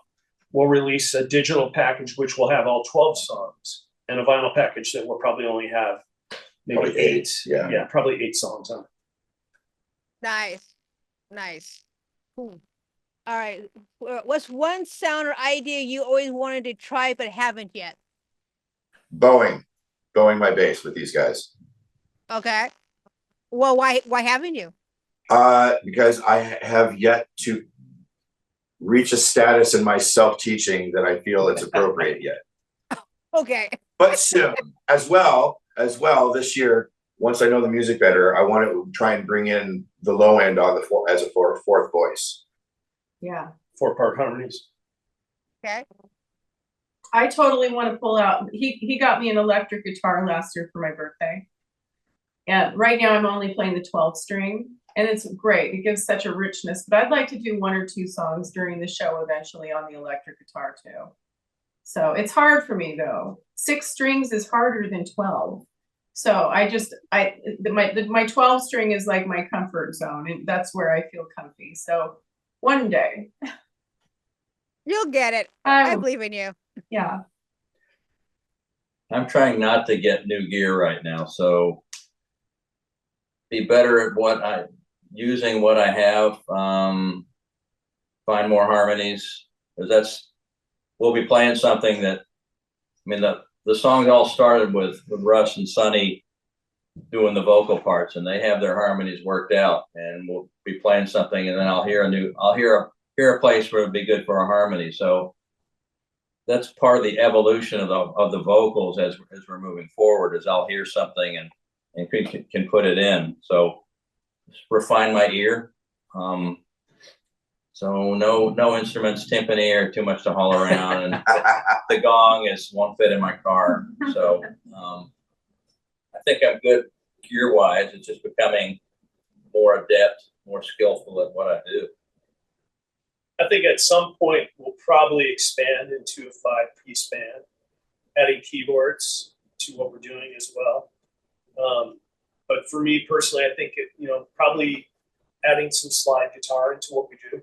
We'll release a digital package, which will have all 12 songs, and a vinyl package that will probably only have maybe Probably 8. eight, yeah. Yeah, probably 8 songs on it. Nice. Cool. All right. What's one sound or idea you always wanted to try but haven't yet? Bowing my bass with these guys. Okay. Well, why haven't you? Because I have yet to reach a status in my self-teaching that I feel it's appropriate yet. Okay. But soon, as well this year, once I know the music better, I want to try and bring in the low end on the as a fourth voice. Yeah. 4-part harmonies. Okay. I totally want to pull out. He got me an electric guitar last year for my birthday. And right now I'm only playing the 12 string, and it's great. It gives such a richness, but I'd like to do 1 or 2 songs during the show eventually on the electric guitar too. So it's hard for me though. 6 strings is harder than 12. So my 12 string is like my comfort zone, and that's where I feel comfy. So one day. You'll get it. I believe in you. Yeah. I'm trying not to get new gear right now, so be better at using what I have, find more harmonies, because we'll be playing something that, I mean, the songs all started with Russ and Sonny doing the vocal parts, and they have their harmonies worked out, and we'll be playing something, and then I'll hear a place where it'd be good for a harmony. So that's part of the evolution of the vocals as we're moving forward, is I'll hear something and can put it in. So refine my ear. So no instruments, timpani, or too much to haul around, and the gong won't fit in my car. So I think I'm good gear wise. It's just becoming more adept, more skillful at what I do. I think at some point we'll probably expand into a 5-piece band, adding keyboards to what we're doing as well. But for me personally, I think probably adding some slide guitar into what we do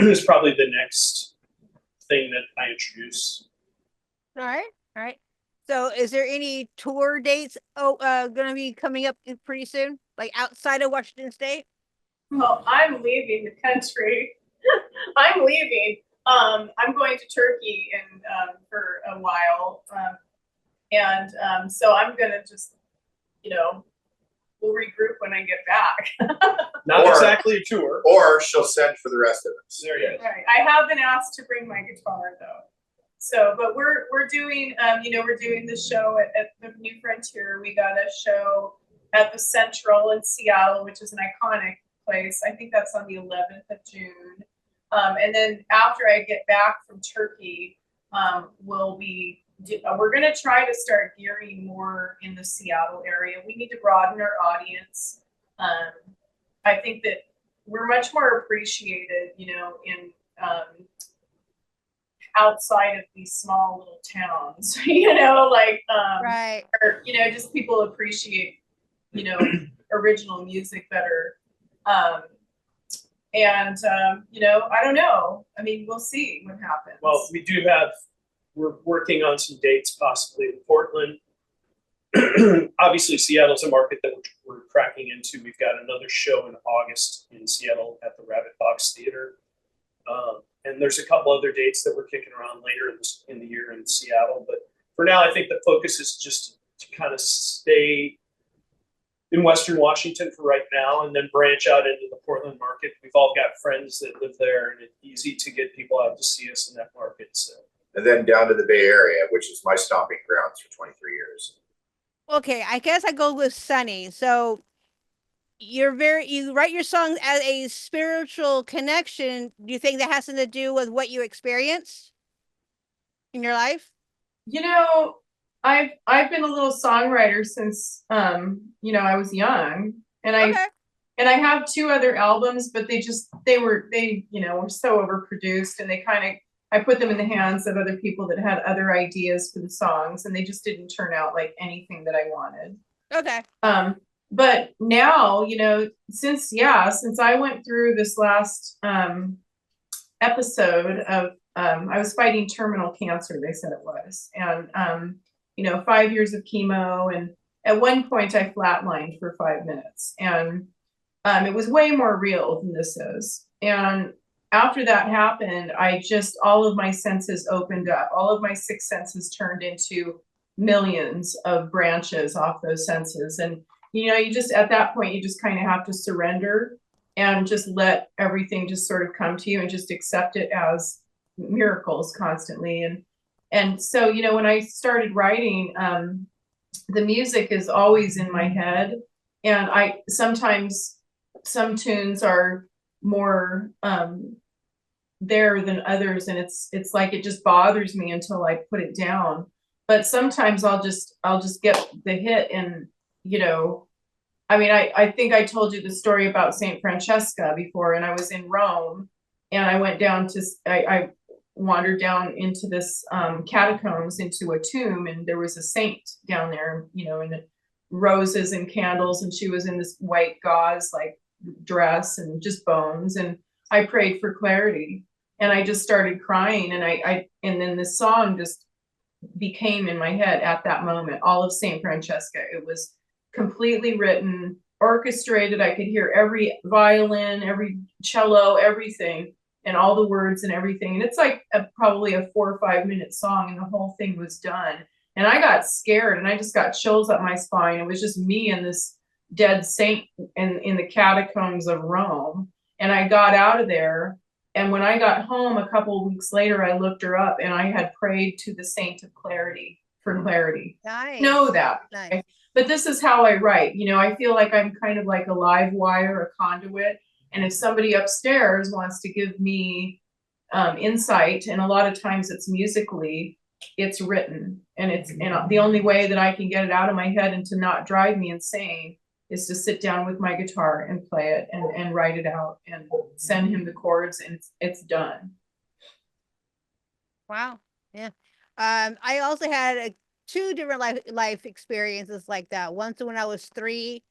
is probably the next thing that I introduce. All right. So is there any tour dates going to be coming up pretty soon, like outside of Washington State? Well, I'm leaving the country. I'm leaving. I'm going to Turkey for a while. So I'm going to just, we'll regroup when I get back. Not exactly a tour. Or she'll send for the rest of us. There you go. Right. I have been asked to bring my guitar though. So, but we're doing, we're doing the show at the New Frontier. We got a show at the Central in Seattle, which is an iconic place. I think that's on the 11th of June. And then after I get back from Turkey, we're going to try to start gearing more in the Seattle area. We need to broaden our audience. I think that we're much more appreciated, in outside of these small little towns, Right. or, just people appreciate, original music better. I don't know. I mean, we'll see what happens. Well, we're working on some dates possibly in Portland. Obviously, Seattle's a market that we're cracking into. We've got another show in August in Seattle at the Rabbit Box Theater. And there's a couple other dates that we're kicking around later in the year in Seattle. But for now, I think the focus is just to kind of stay in Western Washington for right now, and then branch out into the Portland market. We've all got friends that live there, and it's easy to get people out to see us in that market. So and then down to the Bay Area, which is my stomping grounds for 23 years. Okay, I guess I go with Sunny. So you write your songs as a spiritual connection. Do you think that has something to do with what you experience in your life? You know, I've been a little songwriter since I was young, and Okay. I have 2 other albums, but they were so overproduced, and I put them in the hands of other people that had other ideas for the songs, and they just didn't turn out like anything that I wanted. Okay. But now, since I went through this last episode of I was fighting terminal cancer, they said it was, and 5 years of chemo, and at one point I flatlined for 5 minutes, and it was way more real than this is. And after that happened, all of my senses opened up. All of my 6 senses turned into millions of branches off those senses. And, you just, at that point, you just kind of have to surrender and just let everything just sort of come to you and just accept it as miracles constantly. And so, when I started writing, the music is always in my head. And sometimes some tunes are more there than others, and it's like it just bothers me until I put it down. But sometimes I'll just get the hit, and I think I told you the story about Saint Francesca before, and I was in Rome, and I went down to I wandered down into this catacombs, into a tomb, and there was a saint down there, and roses and candles, and she was in this white gauze like dress and just bones, and I prayed for clarity, and I just started crying, and and then this song just became in my head at that moment, all of Saint Francesca. It was completely written, orchestrated. I could hear every violin, every cello, everything, and all the words and everything, and it's like probably a 4 or 5 minute song, and the whole thing was done. And I got scared, and I just got chills up my spine. It was just me and this dead saint in the catacombs of Rome. And I got out of there. And when I got home a couple of weeks later, I looked her up, and I had prayed to the saint of clarity for clarity. Nice. Know that. Nice. Okay? But this is how I write. I feel like I'm kind of like a live wire, a conduit. And if somebody upstairs wants to give me insight, and a lot of times it's musically, it's written, and the only way that I can get it out of my head and to not drive me insane is to sit down with my guitar and play it and write it out and send him the chords, and it's done. Wow. Yeah. I also had 2 different life experiences like that. Once when I was 3,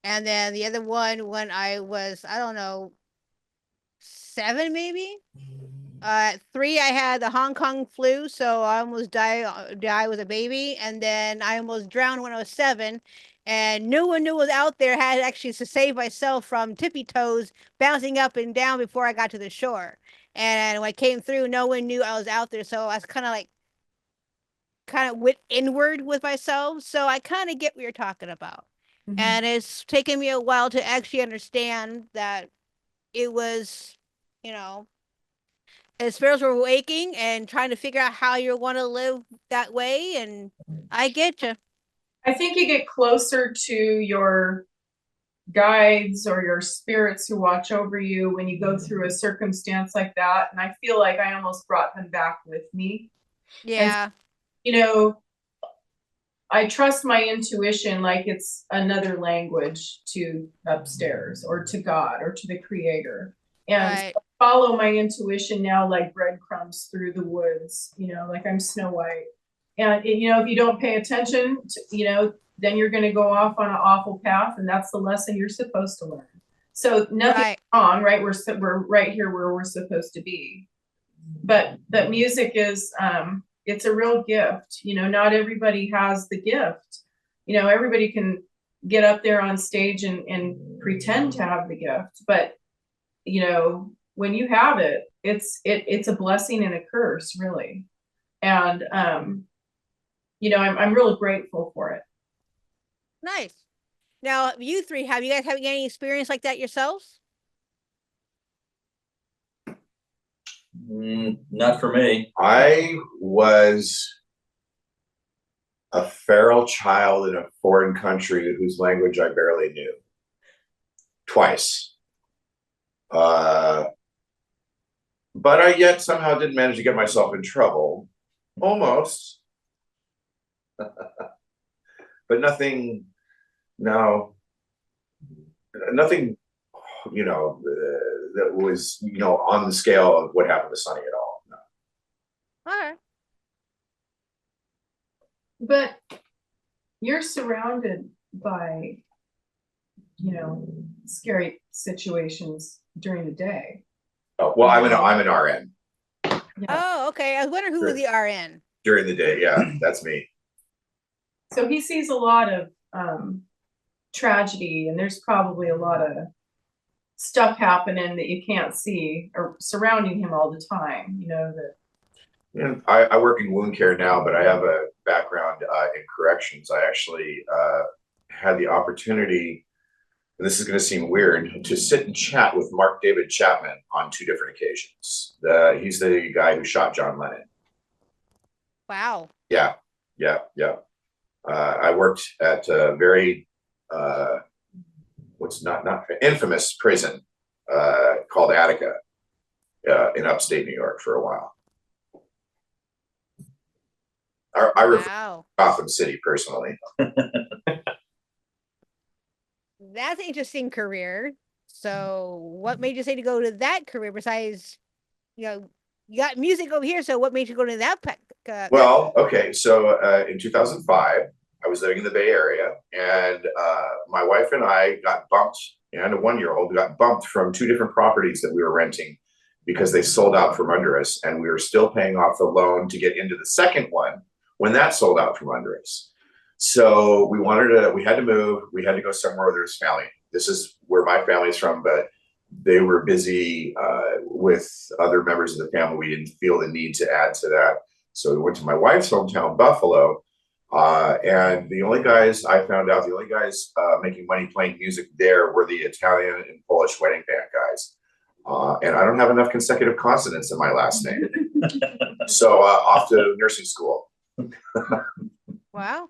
and then the other one when I was, I don't know, 7 maybe. At 3, I had the Hong Kong flu, so I almost died was a baby, and then I almost drowned when I was 7. And no one knew was out there. Had actually to save myself from tippy toes bouncing up and down before I got to the shore. And when I came through, no one knew I was out there. So I was kind of went inward with myself. So I kind of get what you're talking about. Mm-hmm. And it's taken me a while to actually understand that it was, a spiritual awakening and trying to figure out how you want to live that way. And I get you. I think you get closer to your guides or your spirits who watch over you when you go through a circumstance like that. And I feel like I almost brought them back with me. Yeah. And, I trust my intuition like it's another language to upstairs or to God or to the creator. And Right. so I follow my intuition now like breadcrumbs through the woods, like I'm Snow White. And, if you don't pay attention, then you're going to go off on an awful path. And that's the lesson you're supposed to learn. So nothing wrong, right? We're right here where we're supposed to be. But music is, it's a real gift. Not everybody has the gift. Everybody can get up there on stage and pretend to have the gift. But, when you have it, it's a blessing and a curse, really. And, I'm really grateful for it. Nice. Now, you 3, have you guys having any experience like that yourselves? Not for me. I was a feral child in a foreign country whose language I barely knew. Twice. But I yet somehow did manage to get myself in trouble. Almost. But nothing, no, nothing, that was, on the scale of what happened to Sonny at all. No. All right. But you're surrounded by, scary situations during the day. Oh, well, I'm an RN. Yeah. Oh, okay. I was wondering who was the RN. During the day, yeah, that's me. So he sees a lot of tragedy, and there's probably a lot of stuff happening that you can't see or surrounding him all the time, that. Yeah, I work in wound care now, but I have a background in corrections. I actually had the opportunity, and this is going to seem weird, to sit and chat with Mark David Chapman on 2 different occasions. He's the guy who shot John Lennon. Wow. Yeah. I worked at a very what's not infamous prison called Attica in upstate New York for a while. I refer to Gotham City personally. That's an interesting career. So what made you say to go to that career besides, you got music over here. So what made you go to that? Well, okay. So in 2005, I was living in the Bay Area, and my wife and I got bumped, and a 1-year-old got bumped from 2 different properties that we were renting because they sold out from under us, and we were still paying off the loan to get into the second one when that sold out from under us. So we had to move. We had to go somewhere where there's family. This is where my family's from, but they were busy with other members of the family. We didn't feel the need to add to that. So we went to my wife's hometown, Buffalo. And the only guys making money playing music there were the Italian and Polish wedding band guys. And I don't have enough consecutive consonants in my last name. So off to nursing school. Wow.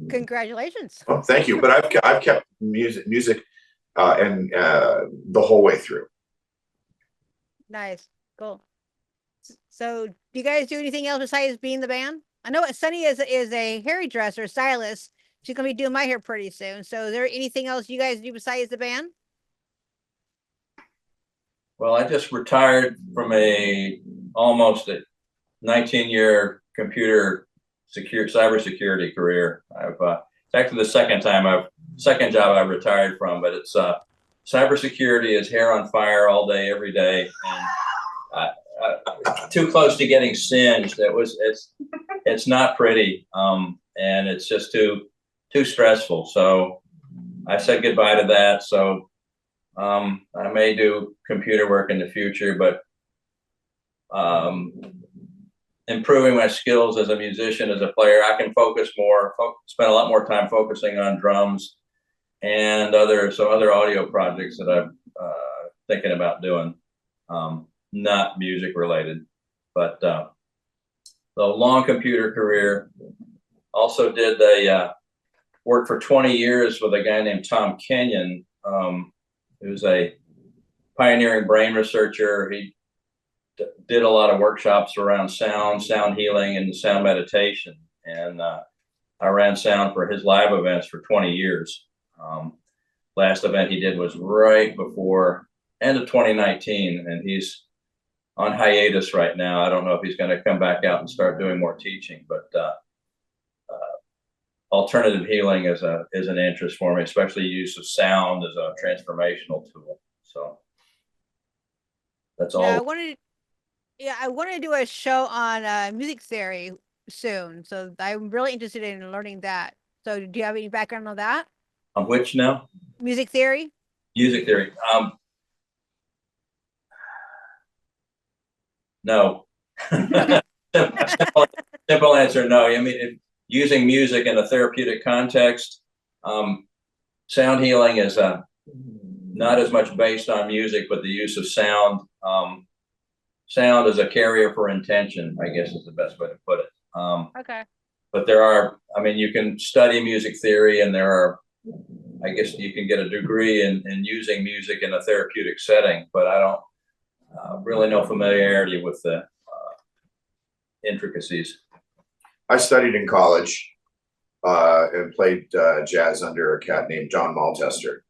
Congratulations. Oh, thank you. But I've kept music and the whole way through. Nice. Cool. So do you guys do anything else besides being the band? I know Sunny is a hairdresser, stylist. She's gonna be doing my hair pretty soon. So is there anything else you guys do besides the band? Well, I just retired from almost a 19-year cybersecurity career. It's actually the second job I've retired from, but it's cybersecurity is hair on fire all day, every day, and too close to getting singed. It's not pretty, and it's just too stressful. So I said goodbye to that. So I may do computer work in the future, but improving my skills as a musician, as a player, I can spend a lot more time focusing on drums and some other audio projects that I'm thinking about doing. Not music related, but the long computer career. Also did work for 20 years with a guy named Tom Kenyon, who's a pioneering brain researcher. He did a lot of workshops around sound healing, and sound meditation. And I ran sound for his live events for 20 years. Last event he did was right before end of 2019, and he's on hiatus right now. I don't know if he's going to come back out and start doing more teaching, but alternative healing is an interest for me, especially use of sound as a transformational tool. So that's all. I wanted to do a show on music theory soon. So I'm really interested in learning that. So do you have any background on that? On which now? Music theory. Music theory. No. Simple answer, no. I mean, using music in a therapeutic context, sound healing is not as much based on music, but the use of sound. Sound as a carrier for intention, I guess is the best way to put it. Okay. But there are, I mean, you can study music theory, and there are, I guess you can get a degree in using music in a therapeutic setting, but I don't really know familiarity with the intricacies. I studied in college and played jazz under a cat named John Maltester.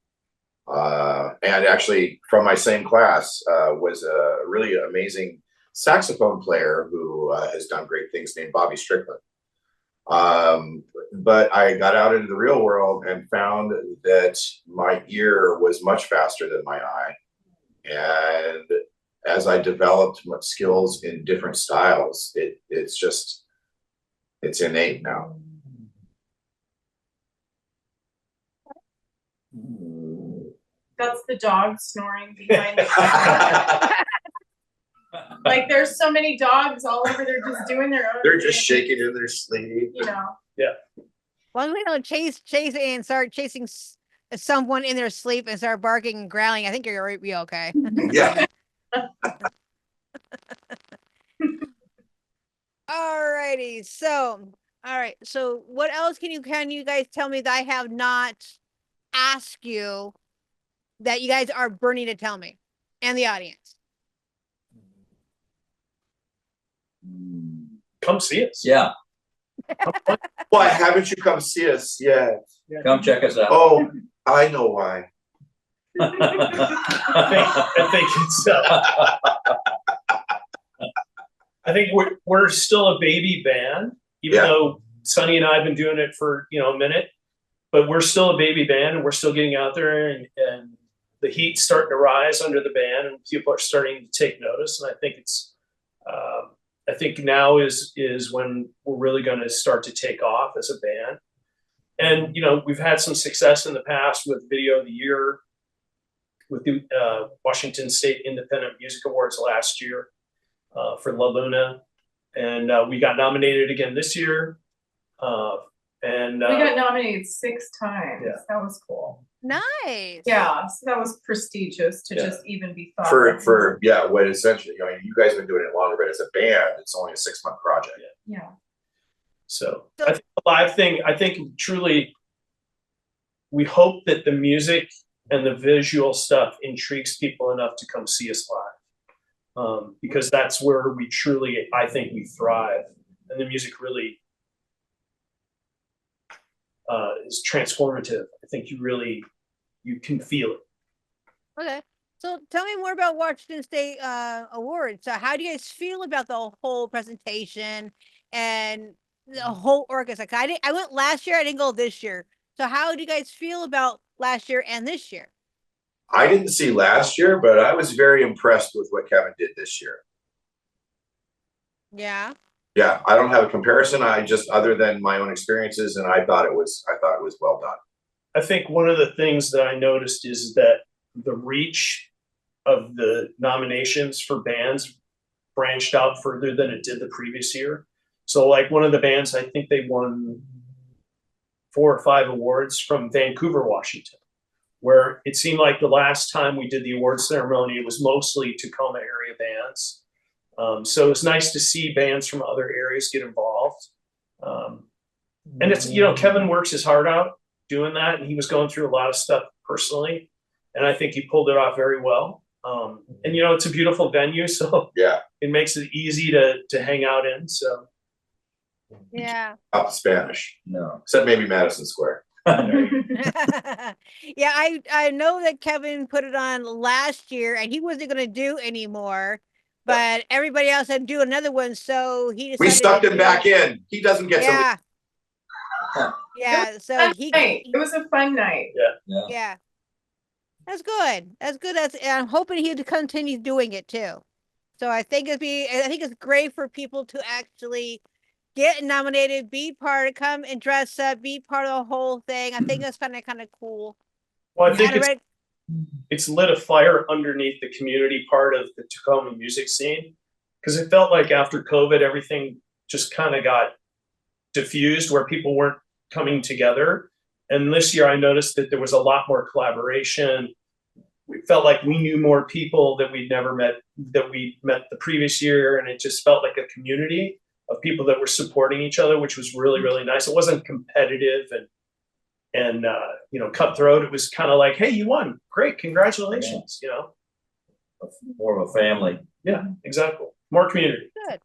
And actually from my same class was a really amazing saxophone player who has done great things named Bobby Strickland. But I got out into the real world and found that my ear was much faster than my eye. And as I developed my skills in different styles, it's innate now. That's the dog snoring behind the camera. Like there's so many dogs all over, they're just doing their own They're just thing, shaking in their sleep. you know. Once we don't chase and start chasing someone in their sleep and start barking and growling, I think you're gonna be okay. Yeah. Alrighty, so all right, so what else can you guys tell me that I have not asked you that you guys are burning to tell me and the audience? Come see us. Yeah, Why haven't you come see us yet? come check us out. Oh, I know why. I think it's. I think we're still a baby band, even Yeah. though Sonny and I have been doing it for a minute. But we're still a baby band, and we're still getting out there, and the heat's starting to rise under the band, and people are starting to take notice. And I think it's. I think now is when we're really going to start to take off as a band. And we've had some success in the past with Video of the Year, with the Washington State Independent Music Awards last year for La Luna, and we got nominated again this year. And We got nominated 6 times. Yeah. That was cool. Nice. Yeah, so that was prestigious to Yeah. just even be thought of. For what essentially, you guys have been doing it longer, but as a band, it's only a 6-month project. Yeah. So I think the live thing, I think truly, we hope that the music and the visual stuff intrigues people enough to come see us live. Because that's where we truly, I think we thrive. And the music really is transformative. I think you can feel it. Okay. So tell me more about Washington State Awards. So how do you guys feel about the whole presentation and the whole orchestra? I went last year, I didn't go this year. So how do you guys feel about last year and this year? I didn't see last year, but I was very impressed with what Kevin did this year. Yeah. Yeah, I don't have a comparison. I just, other than my own experiences, and I thought it was well done. I think one of the things that I noticed is that the reach of the nominations for bands branched out further than it did the previous year. So like one of the bands, I think they won 4 or 5 awards from Vancouver, Washington, where it seemed like the last time we did the awards ceremony, it was mostly Tacoma area bands. So it's nice to see bands from other areas get involved. And it's, Kevin works his heart out doing that, and he was going through a lot of stuff personally, and I think he pulled it off very well. And it's a beautiful venue, so Yeah, it makes it easy to hang out in. So Yeah. not the Spanish, No. except maybe Madison Square. Yeah, I know that Kevin put it on last year and he wasn't going to do anymore, but everybody else had to do another one, so he decided We sucked to him do back it. in. He doesn't get Yeah. Yeah, so Fun he night. It was a fun night. yeah. That's good. That's good. I'm hoping he'd continue doing it too. So I think it's great for people to actually get nominated, be part, come and dress up, be part of the whole thing. I think that's kind of cool. well, I think Kinda it's lit a fire underneath the community part of the Tacoma music scene, because it felt like after COVID, everything just kind of got diffused where people weren't coming together. And this year I noticed that there was a lot more collaboration. we felt like we knew more people that we'd never met, that we met the previous year. And it just felt like a community of people that were supporting each other, which was really, really nice. It wasn't competitive and you know, cutthroat. It was kind of like, hey, you won. Great. Congratulations. You know, More of a family. yeah, exactly. More community. Good.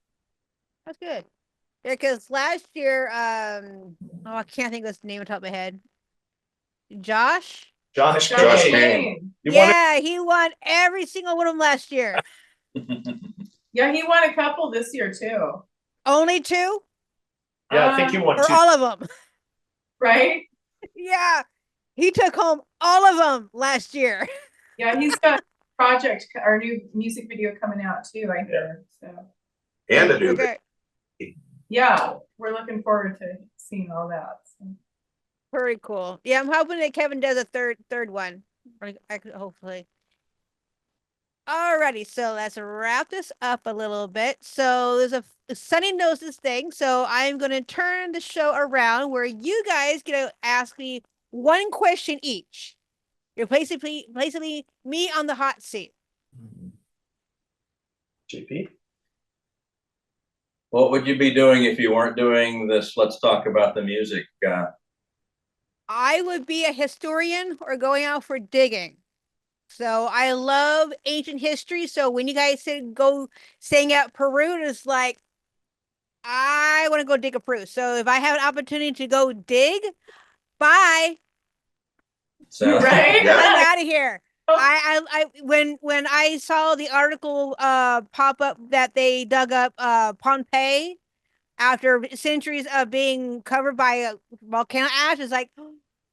That's good. Yeah, because last year, I can't think of his name on top of my head. Josh? Josh Josh Kane. Kane. You won it. Yeah, he won every single one of them last year. Yeah, he won a couple this year too, Only two? Yeah, I think you won Or two. all of them? right? Yeah. He took home all of them last year. Yeah, he's got a project, our new music video coming out too, I hear, so. And a new. Okay. Yeah, we're looking forward to seeing all that. So. Very cool. Yeah, I'm hoping that Kevin does a third one. Hopefully. Alrighty, so let's wrap this up a little bit. So there's Sunny knows this thing, so I'm gonna turn the show around where you guys get to ask me one question each. You're basically me on the hot seat. JP. What would you be doing if you weren't doing this? Let's talk about the music. I would be a historian or going out for digging. So I love ancient history. So when you guys said go staying at Peru, it's like, I want to go dig a Peru. So if I have an opportunity to go dig, bye. So, Right? Yeah. I'm out of here. When I saw the article pop up that they dug up Pompeii after centuries of being covered by a volcano ash, it's like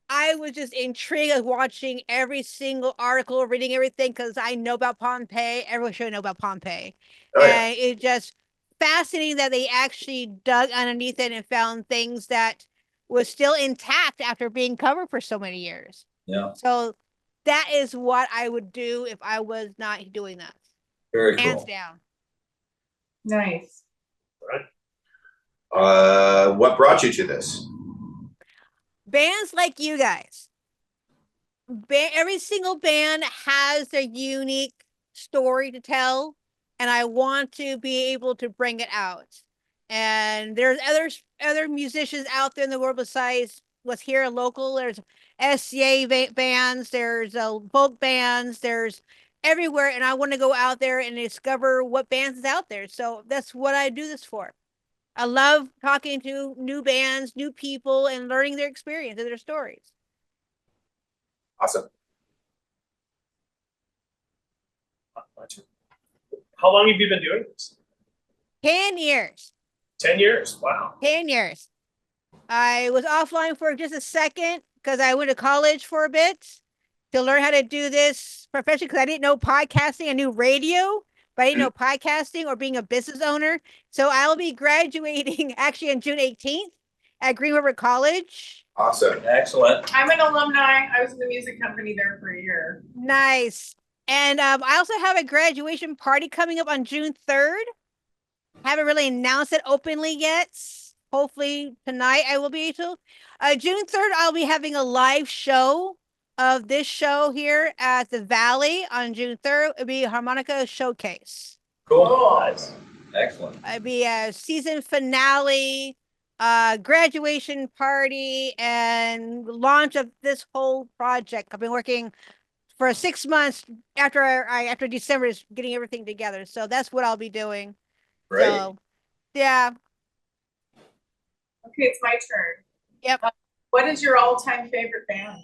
I was just intrigued of watching every single article, reading everything because I know about Pompeii. Everyone should know about Pompeii. Oh, yeah. And it just fascinating that they actually dug underneath it and found things that was still intact after being covered for so many years. yeah, So that is what I would do if I was not doing that. very Hands cool. down. Nice. What brought you to this? Bands like you guys. Every single band has their unique story to tell, and I want to be able to bring it out. And there's other musicians out there in the world besides what's here local. There's SCA bands, there's folk bands, there's everywhere, and I want to go out there and discover what bands is out there. So that's what I do this for. I love talking to new bands, new people, and learning their experience and their stories. Awesome. How long have you been doing this? 10 years. 10 years. Wow. 10 years. I was offline for just a second because I went to college for a bit to learn how to do this professionally because I didn't know podcasting. I knew radio, but I didn't know podcasting or being a business owner. So I'll be graduating actually on June 18th at Green River College. Awesome. Excellent. I'm an alumni. I was in the music company there for a year. Nice. And I also have a graduation party coming up on June 3rd. Haven't really announced it openly yet. Hopefully tonight I will be able to. June 3rd, I'll be having a live show of this show here at the Valley on June 3rd. It'll be a harmonica showcase. Cool. Nice. Excellent. It'll be a season finale, graduation party, and launch of this whole project. I've been working for 6 months after December is getting everything together. So that's what I'll be doing. Great. So, yeah. Okay, it's my turn. Yep. What is your all-time favorite band?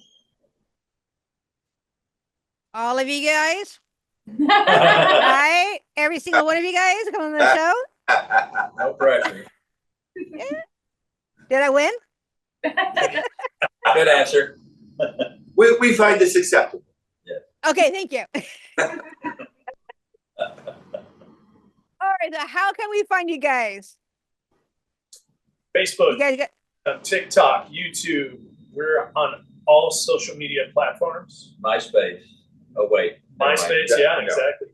All of you guys. Right? Every single one of you guys come on the show. No pressure. Yeah. Did I win? Good answer. We find this acceptable. Okay, thank you. All right, so how can we find you guys? Facebook, You guys got TikTok, YouTube. We're on all social media platforms. MySpace. Oh, wait. Never mind. MySpace, yeah, exactly.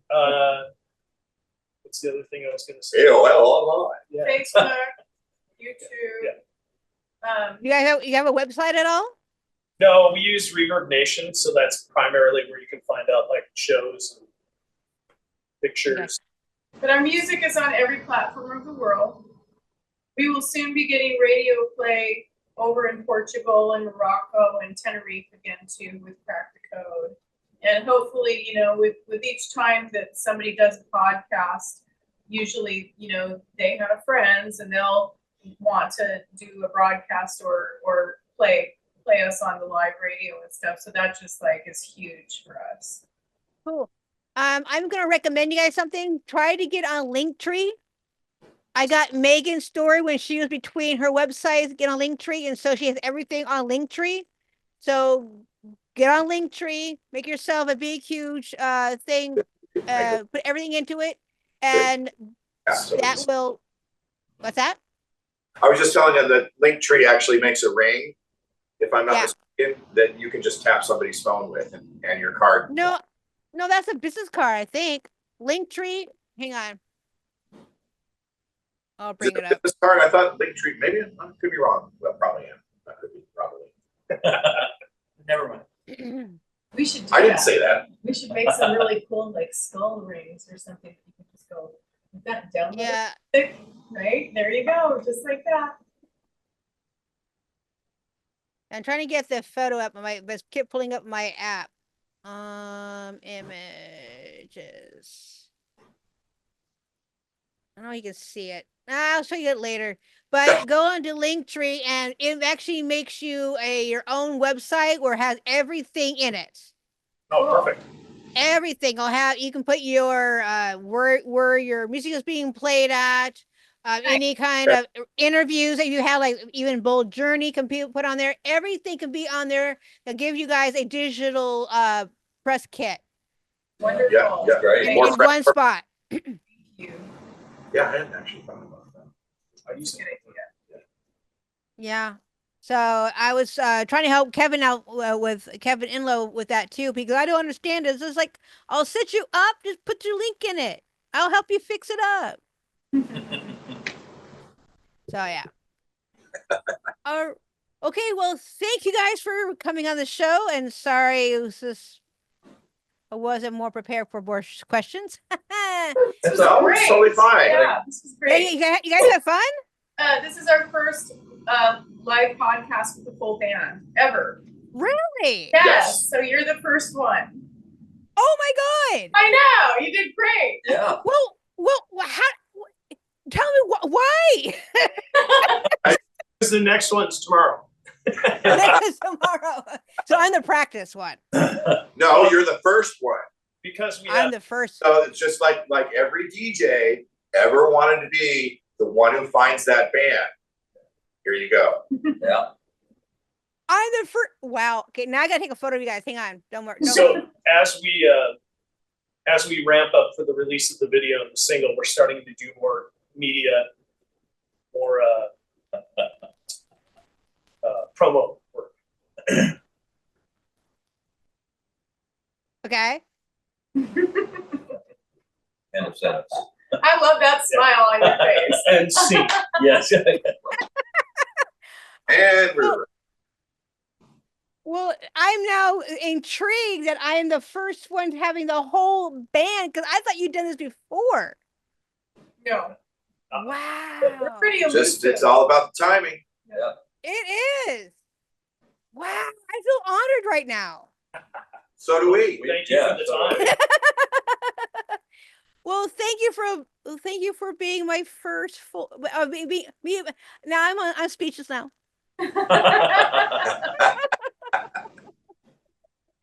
What's the other thing I was going to say? AOL online. Yeah. Facebook, YouTube. you have a website at all? No, we use Reverb Nation, so that's primarily where you can find out like shows and pictures. But our music is on every platform of the world. We will soon be getting radio play over in Portugal and Morocco and Tenerife again too with Crack the Code. And hopefully, with each time that somebody does a podcast, usually, they have friends and they'll want to do a broadcast or play us on the live radio and stuff. So that just is huge for us. Cool. I'm gonna recommend you guys something. Try to get on Linktree. I got Megan's story when she was between her websites, get on Linktree, and so she has everything on Linktree. So get on Linktree, make yourself a big, huge thing, put everything into it, and that will. What's that? I was just telling you that Linktree actually makes a ring, if I'm not mistaken, that you can just tap somebody's phone with and your card. No, that's a business card, I think. Linktree, hang on. I'll bring it up. Business card, I thought Linktree, maybe I could be wrong. Well, probably am. I could be, probably. Never mind. We should do I didn't say that. We should make some really cool skull rings or something that you can just go with that down. Yeah. Right? There you go. Just like that. I'm trying to get the photo up. But keep pulling up my app. Images. I don't know if you can see it. I'll show you it later. But go on to Linktree, and it actually makes you your own website where it has everything in it. Oh, perfect. Everything. You can put your where your music is being played at. Any kind of interviews that you have, like even Bold Journey can be put on there. Everything can be on there. They'll give you guys a digital press kit. Wonderful. Yeah, great. In one spot. Thank you. Yeah, I hadn't actually thought about that. I used to get it. Yeah. So I was trying to help Kevin out with Kevin Inlow with that too, because I don't understand it. It's just like, I'll set you up, just put your link in it. I'll help you fix it up. So yeah. Okay, well, thank you guys for coming on the show, and sorry I wasn't more prepared for more questions. It's totally fine. Yeah, this is great. Hey, you guys have fun? This is our first live podcast with a full band ever. Really? Yes. So you're the first one. Oh my God! I know, you did great. Yeah. Well, how? Tell me why? Because the next one's tomorrow. Next tomorrow. So I'm the practice one. No, you're the first one. Because I'm the first. So it's just like every DJ ever wanted to be the one who finds that band. Here you go. Yeah. I'm the first. Wow. Okay, now I gotta take a photo of you guys. Hang on. Don't worry. So as we ramp up for the release of the video and the single, we're starting to do more media, more promo work. Okay. End of sentence. I love that smile on your face. And see. Yes. And we're Well, I'm now intrigued that I am the first one having the whole band, because I thought you'd done this before. No, Wow. we're pretty elusive. it's all about the timing. Yeah. It is. Wow. I feel honored right now. So do we. Thank you for the time. Well, thank you for being my first full. Me. Now I'm speechless now.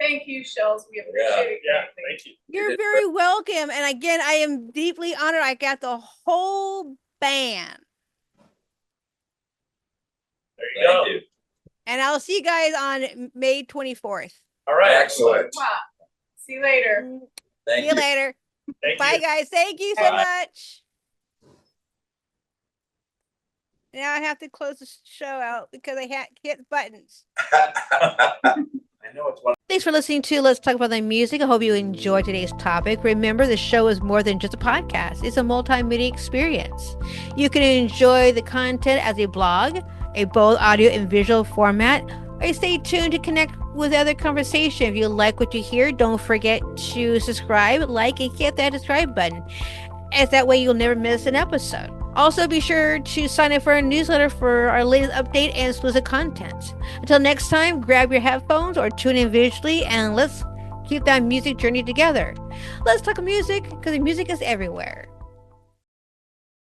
Thank you, Shells. We appreciate it. Yeah, greatly. thank you. You're very welcome. And again, I am deeply honored. I got the whole band. There you go. Thank you. And I'll see you guys on May 24th. All right. Excellent. Wow. See you later. Thank See you you. later. Thank Bye, you. guys. Thank you so Bye. much. Now I have to close the show out because I can't hit buttons. I know it's one. Thanks for listening to Let's Talk About the Music. I hope you enjoyed today's topic. Remember, the show is more than just a podcast. It's a multimedia experience. You can enjoy the content as a blog, a both audio and visual format, Hey, stay tuned to connect with other conversation. If you like what you hear, don't forget to subscribe, like, and hit that subscribe button. As that way you'll never miss an episode. Also, be sure to sign up for our newsletter for our latest update and exclusive content. Until next time, grab your headphones or tune in visually and let's keep that music journey together. Let's talk music, because the music is everywhere.